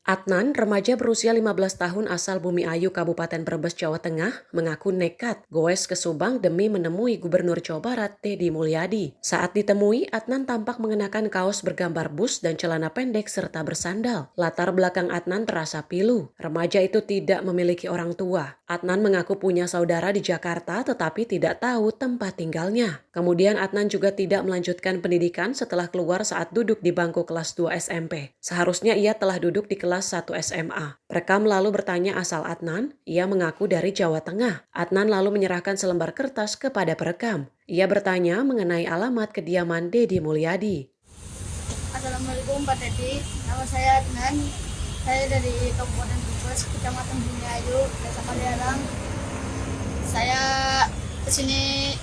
Adnan, remaja berusia 15 tahun asal Bumi Ayu, Kabupaten Brebes, Jawa Tengah, mengaku nekat goes ke Subang demi menemui Gubernur Jawa Barat, Deddy Mulyadi. Saat ditemui, Adnan tampak mengenakan kaos bergambar bus dan celana pendek serta bersandal. Latar belakang Adnan terasa pilu. Remaja itu tidak memiliki orang tua. Adnan mengaku punya saudara di Jakarta tetapi tidak tahu tempat tinggalnya. Kemudian Adnan juga tidak melanjutkan pendidikan setelah keluar saat duduk di bangku kelas 2 SMP. Seharusnya ia telah duduk di kelas 1 SMA. Perekam lalu bertanya asal Adnan, ia mengaku dari Jawa Tengah. Adnan lalu menyerahkan selembar kertas kepada perekam. Ia bertanya mengenai alamat kediaman Deddy Mulyadi. Assalamualaikum Pak Deddy, nama saya Adnan. Saya dari Kabupaten Brebes, Kecamatan Bumi Ayu, Desa Kalialang. Saya kesini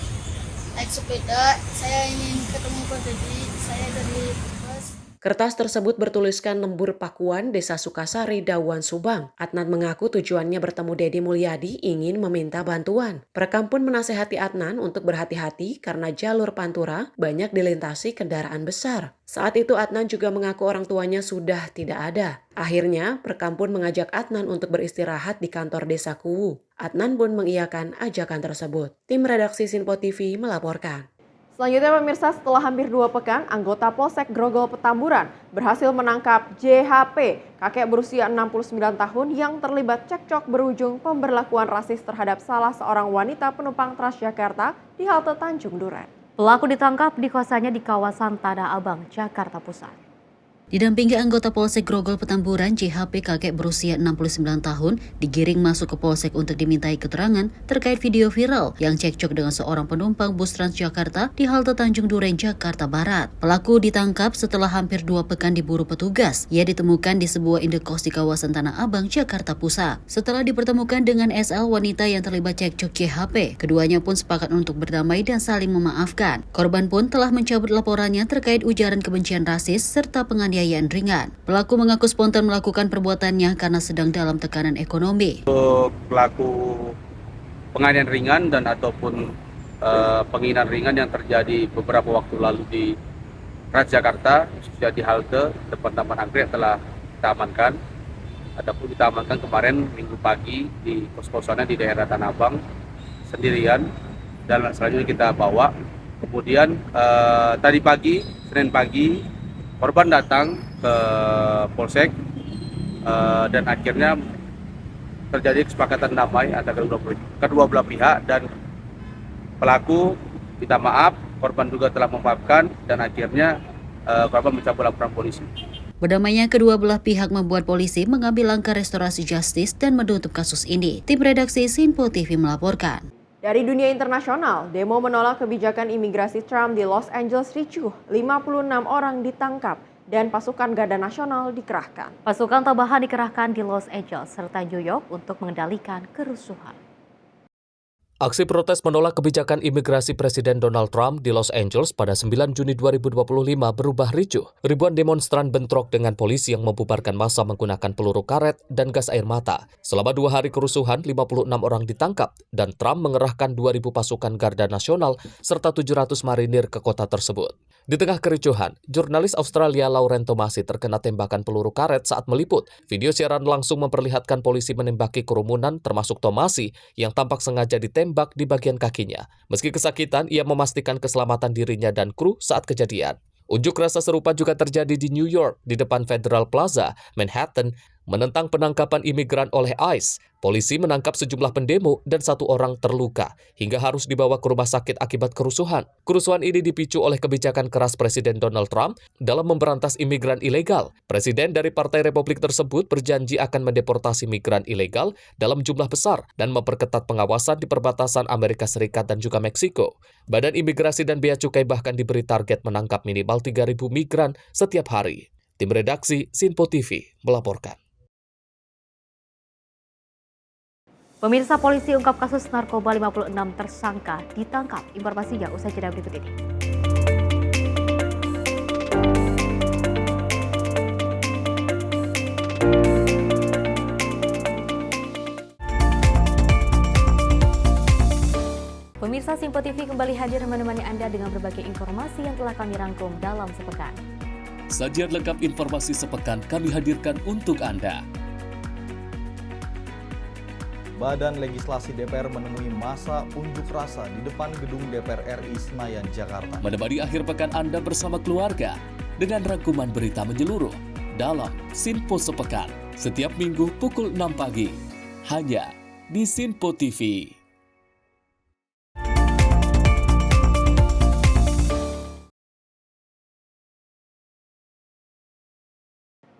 naik sepeda, saya ingin ketemu Pak Deddy, saya dari Brebes. Kertas tersebut bertuliskan Lembur Pakuan, Desa Sukasari, Dawan, Subang. Adnan mengaku tujuannya bertemu Deddy Mulyadi ingin meminta bantuan. Perekam pun menasehati Adnan untuk berhati-hati karena jalur Pantura banyak dilintasi kendaraan besar. Saat itu Adnan juga mengaku orang tuanya sudah tidak ada. Akhirnya, perekam pun mengajak Adnan untuk beristirahat di kantor Desa Kuwu. Adnan pun mengiyakan ajakan tersebut. Tim redaksi Sinpo TV melaporkan. Selanjutnya pemirsa, setelah hampir 2 pekan, anggota Polsek Grogol Petamburan berhasil menangkap JHP, kakek berusia 69 tahun yang terlibat cekcok berujung pemberlakuan rasis terhadap salah seorang wanita penumpang Transjakarta di halte Tanjung Duren. Pelaku ditangkap di kosannya di kawasan Tanah Abang, Jakarta Pusat. Didampingi anggota Polsek Grogol Petamburan, JHP kakek berusia 69 tahun digiring masuk ke Polsek untuk dimintai keterangan terkait video viral yang cekcok dengan seorang penumpang bus Transjakarta di halte Tanjung Duren, Jakarta Barat. Pelaku ditangkap setelah hampir 2 pekan diburu petugas. Ia ditemukan di sebuah indekos di kawasan Tanah Abang, Jakarta Pusat. Setelah dipertemukan dengan SL, wanita yang terlibat cekcok JHP, keduanya pun sepakat untuk berdamai dan saling memaafkan. Korban pun telah mencabut laporannya terkait ujaran kebencian rasis serta penganiayaan ringan. Pelaku mengaku spontan melakukan perbuatannya karena sedang dalam tekanan ekonomi. Untuk pelaku penganiayaan ringan dan ataupun penghinaan ringan yang terjadi beberapa waktu lalu di Transjakarta, khususnya di halte depan Taman Anggrek telah kita amankan. Adapun kita amankan kemarin Minggu pagi di kos-kosannya di daerah Tanah Abang sendirian dan selanjutnya kita bawa. Kemudian tadi pagi, Senin pagi, korban datang ke Polsek dan akhirnya terjadi kesepakatan damai antara kedua belah pihak dan pelaku minta maaf, korban juga telah memaafkan dan akhirnya korban mencabut laporan polisi. Berdamainya kedua belah pihak membuat polisi mengambil langkah restorasi justice dan menutup kasus ini. Tim redaksi Sinpo TV melaporkan. Dari dunia internasional, demo menolak kebijakan imigrasi Trump di Los Angeles ricuh. 56 orang ditangkap dan pasukan Garda Nasional dikerahkan. Pasukan tambahan dikerahkan di Los Angeles serta New York untuk mengendalikan kerusuhan. Aksi protes menolak kebijakan imigrasi Presiden Donald Trump di Los Angeles pada 9 Juni 2025 berubah ricuh. Ribuan demonstran bentrok dengan polisi yang membubarkan massa menggunakan peluru karet dan gas air mata. Selama 2 hari kerusuhan, 56 orang ditangkap dan Trump mengerahkan 2.000 pasukan Garda Nasional serta 700 marinir ke kota tersebut. Di tengah kericuhan, jurnalis Australia Lauren Tomasi terkena tembakan peluru karet saat meliput. Video siaran langsung memperlihatkan polisi menembaki kerumunan termasuk Tomasi yang tampak sengaja ditembak di bagian kakinya. Meski kesakitan, ia memastikan keselamatan dirinya dan kru saat kejadian. Unjuk rasa serupa juga terjadi di New York, di depan Federal Plaza, Manhattan, menentang penangkapan imigran oleh ICE. Polisi menangkap sejumlah pendemo dan 1 orang terluka, hingga harus dibawa ke rumah sakit akibat kerusuhan. Kerusuhan ini dipicu oleh kebijakan keras Presiden Donald Trump dalam memberantas imigran ilegal. Presiden dari Partai Republik tersebut berjanji akan mendeportasi migran ilegal dalam jumlah besar dan memperketat pengawasan di perbatasan Amerika Serikat dan juga Meksiko. Badan Imigrasi dan Bea Cukai bahkan diberi target menangkap minimal 3.000 migran setiap hari. Tim redaksi Sinpo TV melaporkan. Pemirsa, polisi ungkap kasus narkoba 56 tersangka ditangkap. Informasinya usai jeda berikut ini. Pemirsa, Sinpo TV kembali hadir menemani Anda dengan berbagai informasi yang telah kami rangkum dalam sepekan. Sajian lengkap informasi sepekan kami hadirkan untuk Anda. Badan Legislasi DPR menemui masa unjuk rasa di depan gedung DPR RI Senayan, Jakarta. Menemani akhir pekan Anda bersama keluarga dengan rangkuman berita menyeluruh dalam Sinpo Sepekan setiap minggu pukul 6 pagi hanya di Sinpo TV.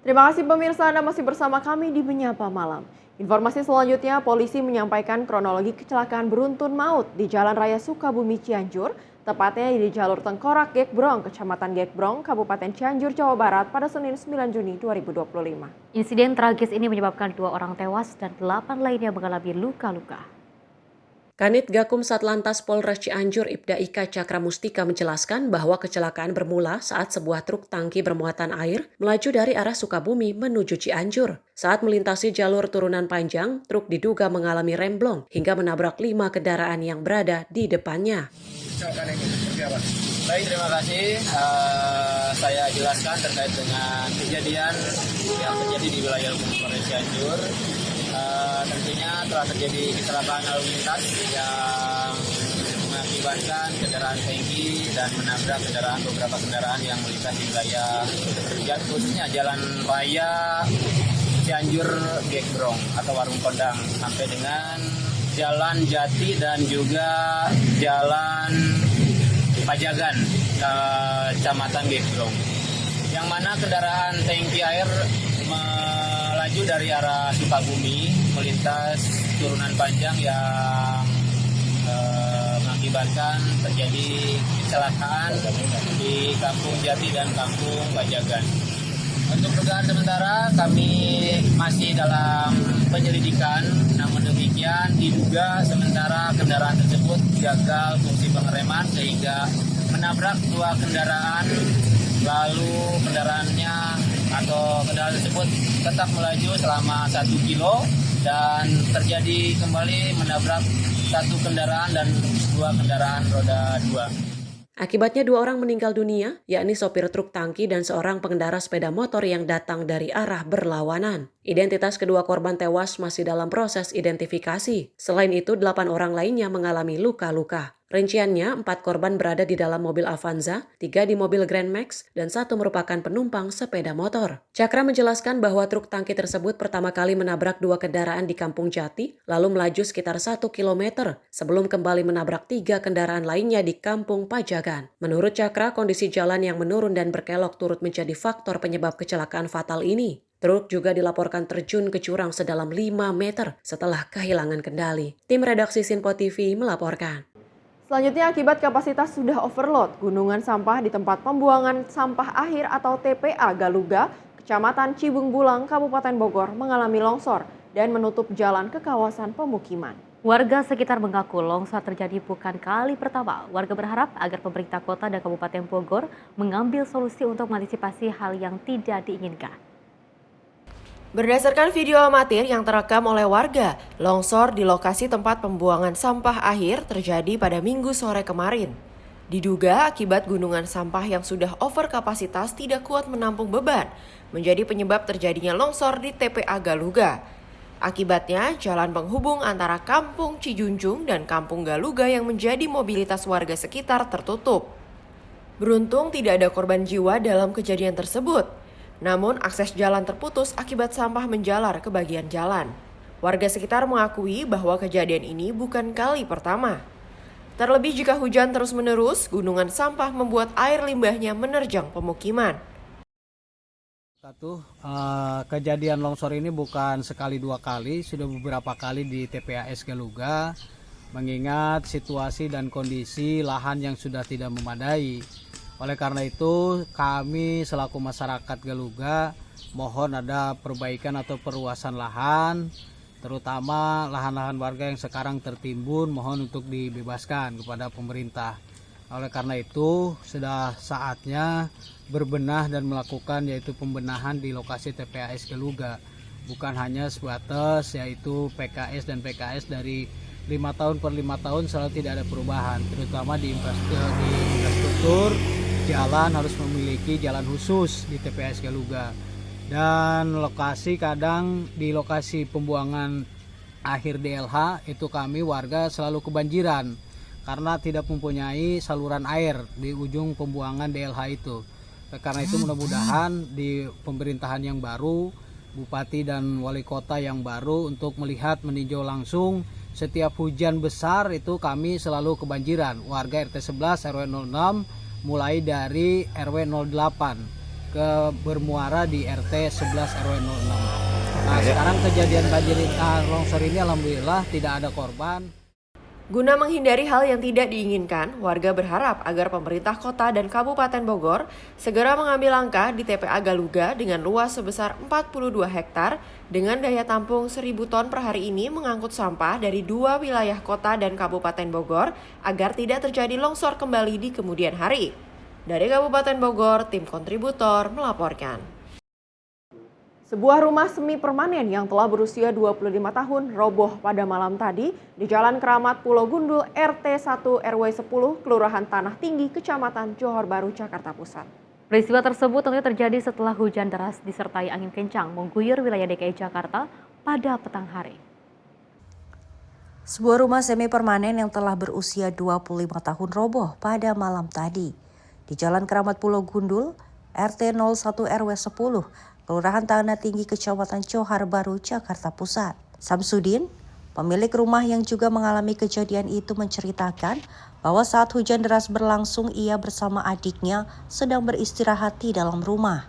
Terima kasih pemirsa, Anda masih bersama kami di Menyapa Malam. Informasi selanjutnya, polisi menyampaikan kronologi kecelakaan beruntun maut di Jalan Raya Sukabumi Cianjur, tepatnya di jalur Tengkorak Gekbrong, Kecamatan Gekbrong, Kabupaten Cianjur, Jawa Barat pada Senin 9 Juni 2025. Insiden tragis ini menyebabkan 2 orang tewas dan 8 lainnya mengalami luka-luka. Kanit Gakum Satlantas Polres Cianjur Ibda Ika Cakra Mustika menjelaskan bahwa kecelakaan bermula saat sebuah truk tangki bermuatan air melaju dari arah Sukabumi menuju Cianjur. Saat melintasi jalur turunan panjang, truk diduga mengalami remblong hingga menabrak 5 kendaraan yang berada di depannya. Kecelakaan ini seperti apa? Baik, terima kasih. Saya jelaskan terkait dengan kejadian yang terjadi di wilayah Polres Cianjur. Tentunya telah terjadi kecelakaan lalu lintas yang mengakibatkan kendaraan tangki dan menabrak beberapa kendaraan yang melintas di wilayah khususnya Jalan Raya Cianjur Gekbrong atau Warung Kondang sampai dengan Jalan Jati dan juga Jalan Pajagan Kecamatan Gekbrong. Yang mana kendaraan tangki air melaju dari arah Sukabumi melintas turunan panjang yang mengakibatkan terjadi kecelakaan di Kampung Jati dan Kampung Pajagan. Untuk dugaan sementara kami masih dalam penyelidikan, namun demikian diduga sementara kendaraan tersebut gagal fungsi pengereman sehingga menabrak 2 kendaraan, lalu kendaraannya atau kendaraan tersebut tetap melaju selama 1 kilo dan terjadi kembali menabrak 1 kendaraan dan 2 kendaraan roda 2. Akibatnya 2 orang meninggal dunia, yakni sopir truk tangki dan seorang pengendara sepeda motor yang datang dari arah berlawanan. Identitas kedua korban tewas masih dalam proses identifikasi. Selain itu, 8 orang lainnya mengalami luka-luka. Rinciannya, 4 korban berada di dalam mobil Avanza, 3 di mobil Grand Max, dan 1 merupakan penumpang sepeda motor. Cakra menjelaskan bahwa truk tangki tersebut pertama kali menabrak 2 kendaraan di Kampung Jati, lalu melaju sekitar 1 km, sebelum kembali menabrak 3 kendaraan lainnya di Kampung Pajagan. Menurut Cakra, kondisi jalan yang menurun dan berkelok turut menjadi faktor penyebab kecelakaan fatal ini. Truk juga dilaporkan terjun ke jurang sedalam 5 meter setelah kehilangan kendali. Tim redaksi Sinpo TV melaporkan. Selanjutnya, akibat kapasitas sudah overload, gunungan sampah di tempat pembuangan sampah akhir atau TPA Galuga, Kecamatan Cibung Bulang, Kabupaten Bogor mengalami longsor dan menutup jalan ke kawasan pemukiman. Warga sekitar mengaku longsor terjadi bukan kali pertama. Warga berharap agar pemerintah kota dan Kabupaten Bogor mengambil solusi untuk mengantisipasi hal yang tidak diinginkan. Berdasarkan video amatir yang terekam oleh warga, longsor di lokasi tempat pembuangan sampah akhir terjadi pada Minggu sore kemarin. Diduga akibat gunungan sampah yang sudah over kapasitas tidak kuat menampung beban, menjadi penyebab terjadinya longsor di TPA Galuga. Akibatnya, jalan penghubung antara Kampung Cijunjung dan Kampung Galuga yang menjadi mobilitas warga sekitar tertutup. Beruntung tidak ada korban jiwa dalam kejadian tersebut. Namun akses jalan terputus akibat sampah menjalar ke bagian jalan. Warga sekitar mengakui bahwa kejadian ini bukan kali pertama. Terlebih jika hujan terus-menerus, gunungan sampah membuat air limbahnya menerjang pemukiman. Kejadian longsor ini bukan sekali 2 kali, sudah beberapa kali di TPAS Galuga, mengingat situasi dan kondisi lahan yang sudah tidak memadai. Oleh karena itu, kami selaku masyarakat Galuga mohon ada perbaikan atau perluasan lahan, terutama lahan-lahan warga yang sekarang tertimbun, mohon untuk dibebaskan kepada pemerintah. Oleh karena itu, sudah saatnya berbenah dan melakukan yaitu pembenahan di lokasi TPAS Galuga. Bukan hanya sebatas yaitu PKS dan PKS dari 5 tahun per 5 tahun selalu tidak ada perubahan, terutama di infrastruktur jalan harus memiliki jalan khusus di TPS Galuga. Dan lokasi kadang di lokasi pembuangan akhir DLH itu kami warga selalu kebanjiran karena tidak mempunyai saluran air di ujung pembuangan DLH itu. Karena itu mudah-mudahan di pemerintahan yang baru, Bupati dan Wali Kota yang baru untuk melihat meninjau langsung setiap hujan besar itu kami selalu kebanjiran. Warga RT 11 RW 06 mulai dari RW 08 ke bermuara di RT 11 RW 06. Nah, sekarang kejadian banjir longsor ini alhamdulillah tidak ada korban. Guna menghindari hal yang tidak diinginkan, warga berharap agar pemerintah kota dan Kabupaten Bogor segera mengambil langkah di TPA Galuga dengan luas sebesar 42 hektar dengan daya tampung 1.000 ton per hari ini mengangkut sampah dari 2 wilayah kota dan Kabupaten Bogor agar tidak terjadi longsor kembali di kemudian hari. Dari Kabupaten Bogor, tim kontributor melaporkan. Sebuah rumah semi permanen yang telah berusia 25 tahun roboh pada malam tadi di Jalan Keramat Pulau Gundul RT 1 RW 10 Kelurahan Tanah Tinggi, Kecamatan Johor Baru, Jakarta Pusat. Peristiwa tersebut tentunya terjadi setelah hujan deras disertai angin kencang mengguyur wilayah DKI Jakarta pada petang hari. Sebuah rumah semi permanen yang telah berusia 25 tahun roboh pada malam tadi di Jalan Keramat Pulau Gundul RT 01 RW 10 Kelurahan Tanah Tinggi, Kecamatan Johor Baru, Jakarta Pusat. Samsudin, pemilik rumah yang juga mengalami kejadian itu menceritakan bahwa saat hujan deras berlangsung ia bersama adiknya sedang beristirahat di dalam rumah.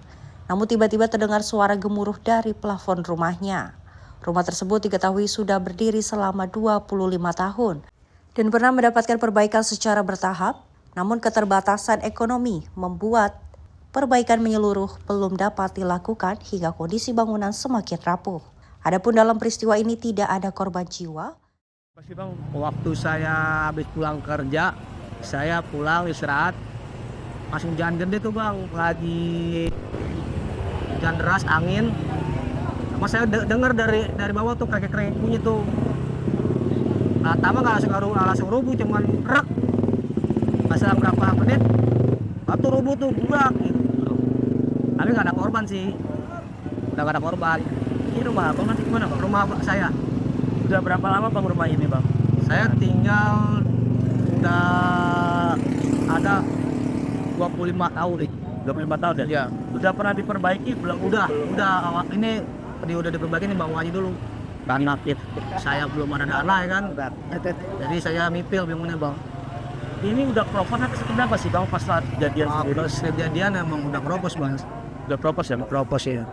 Namun tiba-tiba terdengar suara gemuruh dari plafon rumahnya. Rumah tersebut diketahui sudah berdiri selama 25 tahun dan pernah mendapatkan perbaikan secara bertahap, namun keterbatasan ekonomi membuat perbaikan menyeluruh belum dapat dilakukan hingga kondisi bangunan semakin rapuh. Adapun dalam peristiwa ini tidak ada korban jiwa. Pasti bang, waktu saya habis pulang kerja, saya pulang istirahat, masih hujan gede tuh bang, lagi hujan deras, angin. Sama saya dengar dari bawah tuh kakek bunyi tuh. Pertama nggak langsung rubuh, cuman rek. Masalah berapa menit, waktu rubuh tuh burak gitu. Tapi nggak ada korban sih, udah nggak ada korban. Ini rumah abang nanti gimana bang? Rumah saya. Udah berapa lama bang rumah ini bang? Saya tinggal udah ada 25 tahun. 25 tahun ya? Iya. Udah pernah diperbaiki belum? Udah. Ini udah diperbaiki nih bawahnya dulu. Karena saya belum ada dana ya kan. Jadi saya mipil bingungnya bang. Ini udah keropos atau seperti apa sih bang pas saat kejadian sendiri? Pas kejadian emang udah keropos bang. Udah keropos ya? Keropos ya.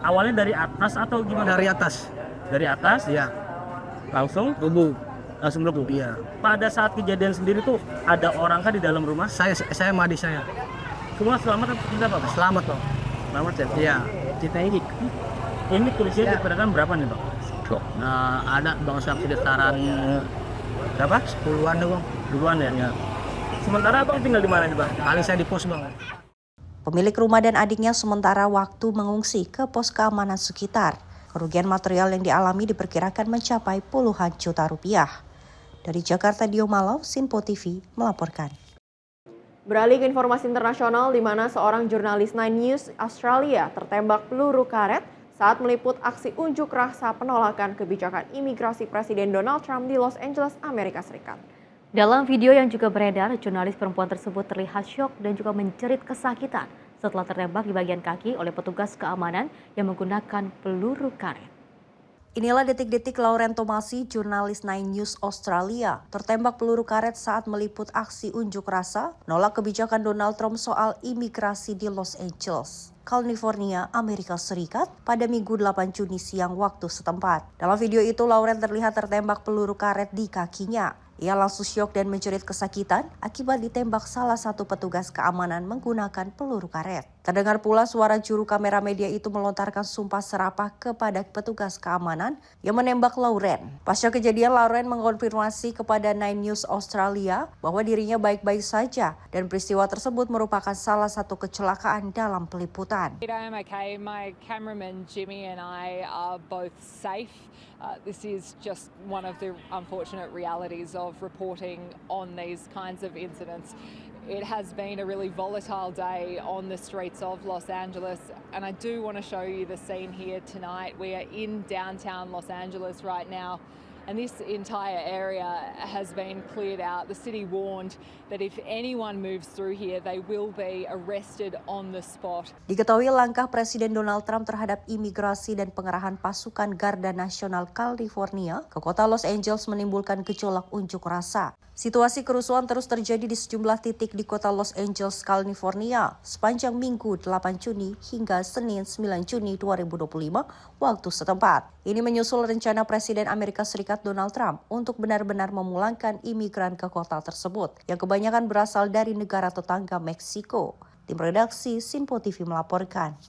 Awalnya dari atas atau gimana? Dari atas. Dari atas? Iya. Langsung? Rubuh. Langsung rubuh? Iya. Pada saat kejadian sendiri tuh ada orang kan di dalam rumah? Saya sama adik saya. Semua selamat atau tidak apa? Selamat bang. Selamat ya? Iya. Cerita ini tulisnya diperkirakan berapa nih bang? Ada bang sekitaran berapa? 10-an deh bang. 10-an ya? Iya. Sementara abang tinggal di mana nih bang? Kali saya di pos bang. Pemilik rumah dan adiknya sementara waktu mengungsi ke pos keamanan sekitar. Kerugian material yang dialami diperkirakan mencapai puluhan juta rupiah. Dari Jakarta, Dio Malau, Sinpo TV melaporkan. Beralih ke informasi internasional di mana seorang jurnalis 9 News Australia tertembak peluru karet saat meliput aksi unjuk rasa penolakan kebijakan imigrasi Presiden Donald Trump di Los Angeles, Amerika Serikat. Dalam video yang juga beredar, jurnalis perempuan tersebut terlihat syok dan juga menjerit kesakitan setelah tertembak di bagian kaki oleh petugas keamanan yang menggunakan peluru karet. Inilah detik-detik Lauren Tomasi, jurnalis 9 News Australia, tertembak peluru karet saat meliput aksi unjuk rasa nolak kebijakan Donald Trump soal imigrasi di Los Angeles, California, Amerika Serikat pada Minggu 8 Juni siang waktu setempat. Dalam video itu, Lauren terlihat tertembak peluru karet di kakinya. Ia langsung syok dan menjerit kesakitan akibat ditembak salah satu petugas keamanan menggunakan peluru karet. Terdengar pula suara juru kamera media itu melontarkan sumpah serapah kepada petugas keamanan yang menembak Lauren. Pasca kejadian, Lauren mengonfirmasi kepada 9 News Australia bahwa dirinya baik-baik saja dan peristiwa tersebut merupakan salah satu kecelakaan dalam peliputan. I'm okay. My cameraman Jimmy and I are both safe. This is just one of the unfortunate realities of reporting on these kinds of incidents. It has been a really volatile day on the streets of Los Angeles, and I do want to show you the scene here tonight. We are in downtown Los Angeles right now, and this entire area has been cleared out. The city warned that if anyone moves through here, they will be arrested on the spot. Diketahui langkah Presiden Donald Trump terhadap imigrasi dan pengerahan pasukan Garda Nasional California ke kota Los Angeles menimbulkan gejolak unjuk rasa. Situasi kerusuhan terus terjadi di sejumlah titik di kota Los Angeles, California sepanjang Minggu 8 Juni hingga Senin 9 Juni 2025 waktu setempat. Ini menyusul rencana Presiden Amerika Serikat Donald Trump untuk benar-benar memulangkan imigran ke kota tersebut yang kebanyakan berasal dari negara tetangga Meksiko. Tim redaksi Sinpo TV melaporkan.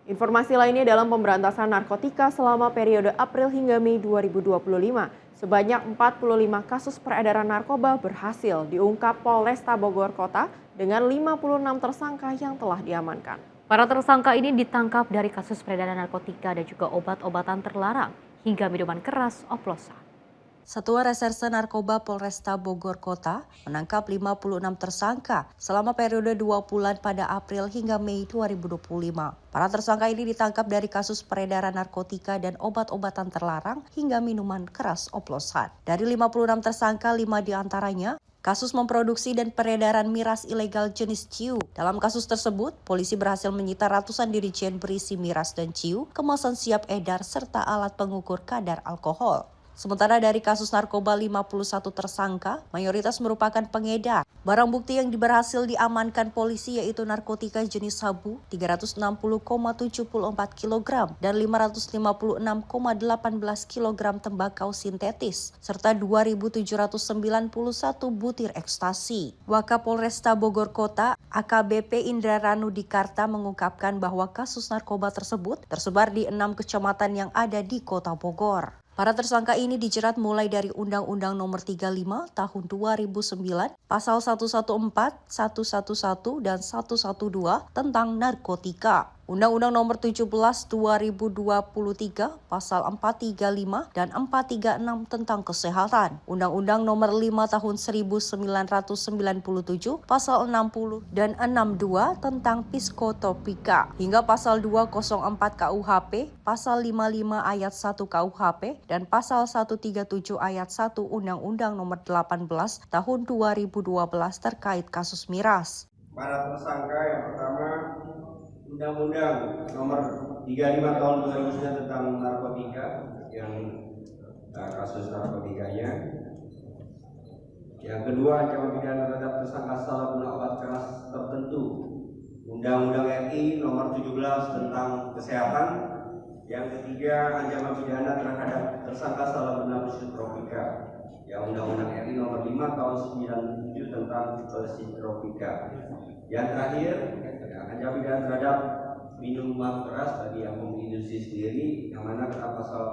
Informasi lainnya dalam pemberantasan narkotika selama periode April hingga Mei 2025. Sebanyak 45 kasus peredaran narkoba berhasil diungkap Polresta Bogor Kota dengan 56 tersangka yang telah diamankan. Para tersangka ini ditangkap dari kasus peredaran narkotika dan juga obat-obatan terlarang hingga minuman keras oplosan. Satuan Reserse Narkoba Polresta Bogor Kota menangkap 56 tersangka selama periode 2 bulan pada April hingga Mei 2025. Para tersangka ini ditangkap dari kasus peredaran narkotika dan obat-obatan terlarang hingga minuman keras oplosan. Dari 56 tersangka, 5 diantaranya kasus memproduksi dan peredaran miras ilegal jenis ciu. Dalam kasus tersebut, polisi berhasil menyita ratusan dirijen berisi miras dan ciu, kemasan siap edar, serta alat pengukur kadar alkohol. Sementara dari kasus narkoba 51 tersangka, mayoritas merupakan pengedar. Barang bukti yang berhasil diamankan polisi yaitu narkotika jenis sabu 360,74 kg dan 556,18 kg tembakau sintetis, serta 2.791 butir ekstasi. Wakapolresta Bogor Kota, AKBP Indra Ranu Dikarta mengungkapkan bahwa kasus narkoba tersebut tersebar di 6 kecamatan yang ada di Kota Bogor. Para tersangka ini dijerat mulai dari Undang-Undang Nomor 35 Tahun 2009, Pasal 114, 111, dan 112 tentang narkotika. Undang-Undang Nomor 17 2023 Pasal 435 dan 436 tentang kesehatan. Undang-Undang Nomor 5 Tahun 1997 Pasal 60 dan 62 tentang psikotropika. Hingga Pasal 204 KUHP, Pasal 55 Ayat 1 KUHP, dan Pasal 137 Ayat 1 Undang-Undang Nomor 18 Tahun 2012 terkait kasus miras. Para tersangka yang pertama, Undang-Undang Nomor 35 Tahun 2009 tentang narkotika, yang kasus narkotikanya. Yang kedua, ancaman pidana terhadap tersangka salah guna obat keras tertentu, Undang-Undang RI Nomor 17 tentang kesehatan. Yang ketiga, ancaman pidana terhadap tersangka salah guna psikotropika, yang Undang-Undang RI Nomor 5 Tahun 97 tentang psikotropika. Yang terakhir, ancaman pidana terhadap minuman keras bagi yang mengindustri sendiri, yang mana kena pasal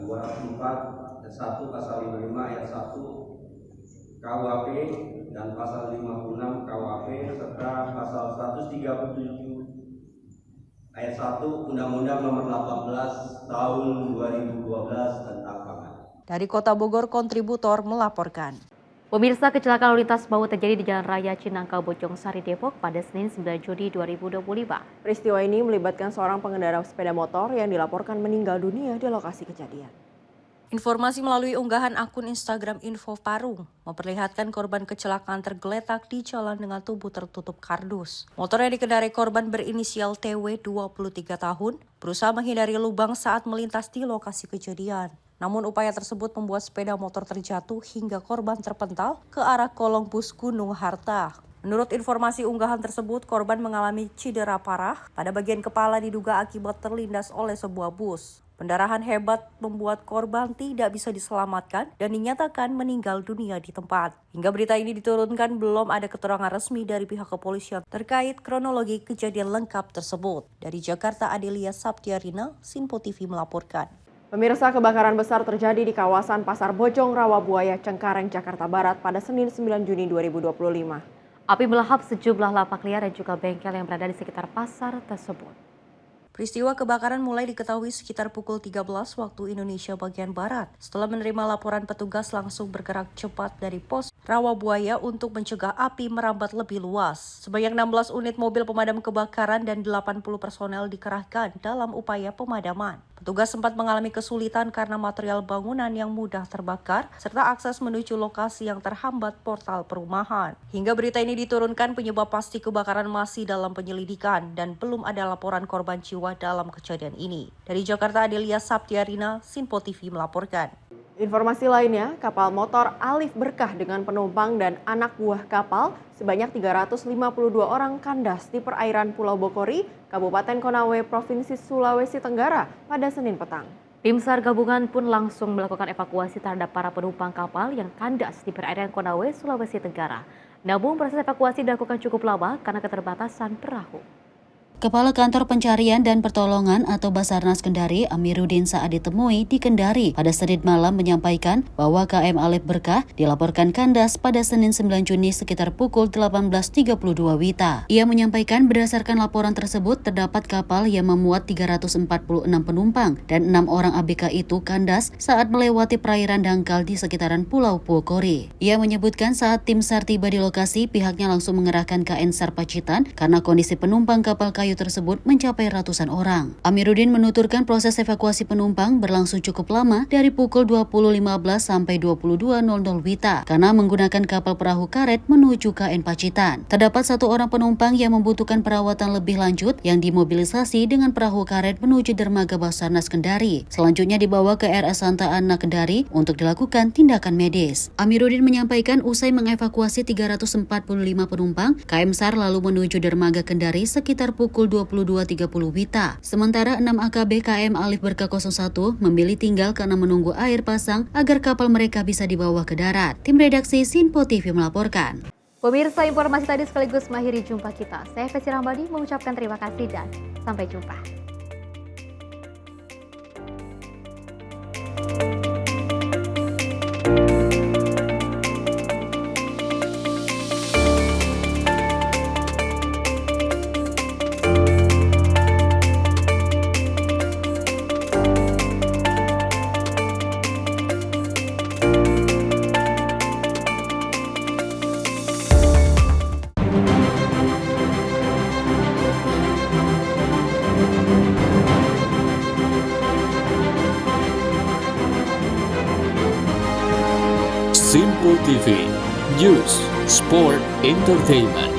204 ayat 1, pasal 55 ayat 1 KUHP dan pasal 56 KUHP serta pasal 137 ayat 1 Undang-Undang Nomor 18 Tahun 2012 tentang pangan. Dari Kota Bogor, kontributor melaporkan. Pemirsa, kecelakaan lalu lintas maut terjadi di Jalan Raya Cinangka Bojong Sari Depok pada Senin 9 Juni 2025. Peristiwa ini melibatkan seorang pengendara sepeda motor yang dilaporkan meninggal dunia di lokasi kejadian. Informasi melalui unggahan akun Instagram Info Parung memperlihatkan korban kecelakaan tergeletak di jalan dengan tubuh tertutup kardus. Motor yang dikendarai korban berinisial TW 23 tahun berusaha menghindari lubang saat melintas di lokasi kejadian. Namun upaya tersebut membuat sepeda motor terjatuh hingga korban terpental ke arah kolong bus Gunung Harta. Menurut informasi unggahan tersebut, korban mengalami cedera parah pada bagian kepala diduga akibat terlindas oleh sebuah bus. Pendarahan hebat membuat korban tidak bisa diselamatkan dan dinyatakan meninggal dunia di tempat. Hingga berita ini diturunkan, belum ada keterangan resmi dari pihak kepolisian terkait kronologi kejadian lengkap tersebut. Dari Jakarta, Adelia Saptiarina, Sinpo TV melaporkan. Pemirsa, kebakaran besar terjadi di kawasan Pasar Bojong Rawabuaya, Cengkareng, Jakarta Barat pada Senin 9 Juni 2025. Api melahap sejumlah lapak liar dan juga bengkel yang berada di sekitar pasar tersebut. Peristiwa kebakaran mulai diketahui sekitar pukul 13 waktu Indonesia bagian Barat. Setelah menerima laporan, petugas langsung bergerak cepat dari pos Rawabuaya untuk mencegah api merambat lebih luas. Sebanyak 16 unit mobil pemadam kebakaran dan 80 personel dikerahkan dalam upaya pemadaman. Petugas sempat mengalami kesulitan karena material bangunan yang mudah terbakar, serta akses menuju lokasi yang terhambat portal perumahan. Hingga berita ini diturunkan, penyebab pasti kebakaran masih dalam penyelidikan dan belum ada laporan korban jiwa dalam kejadian ini. Dari Jakarta, Adelia Saptiarina, Sinpo TV melaporkan. Informasi lainnya, kapal motor Alif Berkah dengan penumpang dan anak buah kapal sebanyak 352 orang kandas di perairan Pulau Bokori, Kabupaten Konawe, Provinsi Sulawesi Tenggara pada Senin petang. Tim SAR gabungan pun langsung melakukan evakuasi terhadap para penumpang kapal yang kandas di perairan Konawe, Sulawesi Tenggara. Namun proses evakuasi dilakukan cukup lama karena keterbatasan perahu. Kepala Kantor Pencarian dan Pertolongan atau Basarnas Kendari, Amiruddin saat ditemui di Kendari pada Senin malam menyampaikan bahwa KM Alif Berkah dilaporkan kandas pada Senin 9 Juni sekitar pukul 18.32 WITA. Ia menyampaikan berdasarkan laporan tersebut terdapat kapal yang memuat 346 penumpang dan 6 orang ABK itu kandas saat melewati perairan dangkal di sekitaran Pulau Bokori. Ia menyebutkan saat tim SAR tiba di lokasi, pihaknya langsung mengerahkan KN SAR Pacitan karena kondisi penumpang kapal kayu tersebut mencapai ratusan orang. Amiruddin menuturkan proses evakuasi penumpang berlangsung cukup lama dari pukul 20.15 sampai 22.00 WITA karena menggunakan kapal perahu karet menuju KN Pacitan. Terdapat 1 orang penumpang yang membutuhkan perawatan lebih lanjut yang dimobilisasi dengan perahu karet menuju dermaga Basarnas Kendari. Selanjutnya dibawa ke RS Santa Ana Kendari untuk dilakukan tindakan medis. Amiruddin menyampaikan usai mengevakuasi 345 penumpang, KM SAR lalu menuju dermaga Kendari sekitar pukul 22.30 WITA. Sementara 6 AKB KM Alif Berkah 01 memilih tinggal karena menunggu air pasang agar kapal mereka bisa dibawa ke darat. Tim redaksi Sinpo TV melaporkan. Pemirsa, informasi tadi sekaligus mengakhiri jumpa kita. Saya Fesi Rahmadi mengucapkan terima kasih dan sampai jumpa. Sinpo TV, News, Sport, Entertainment.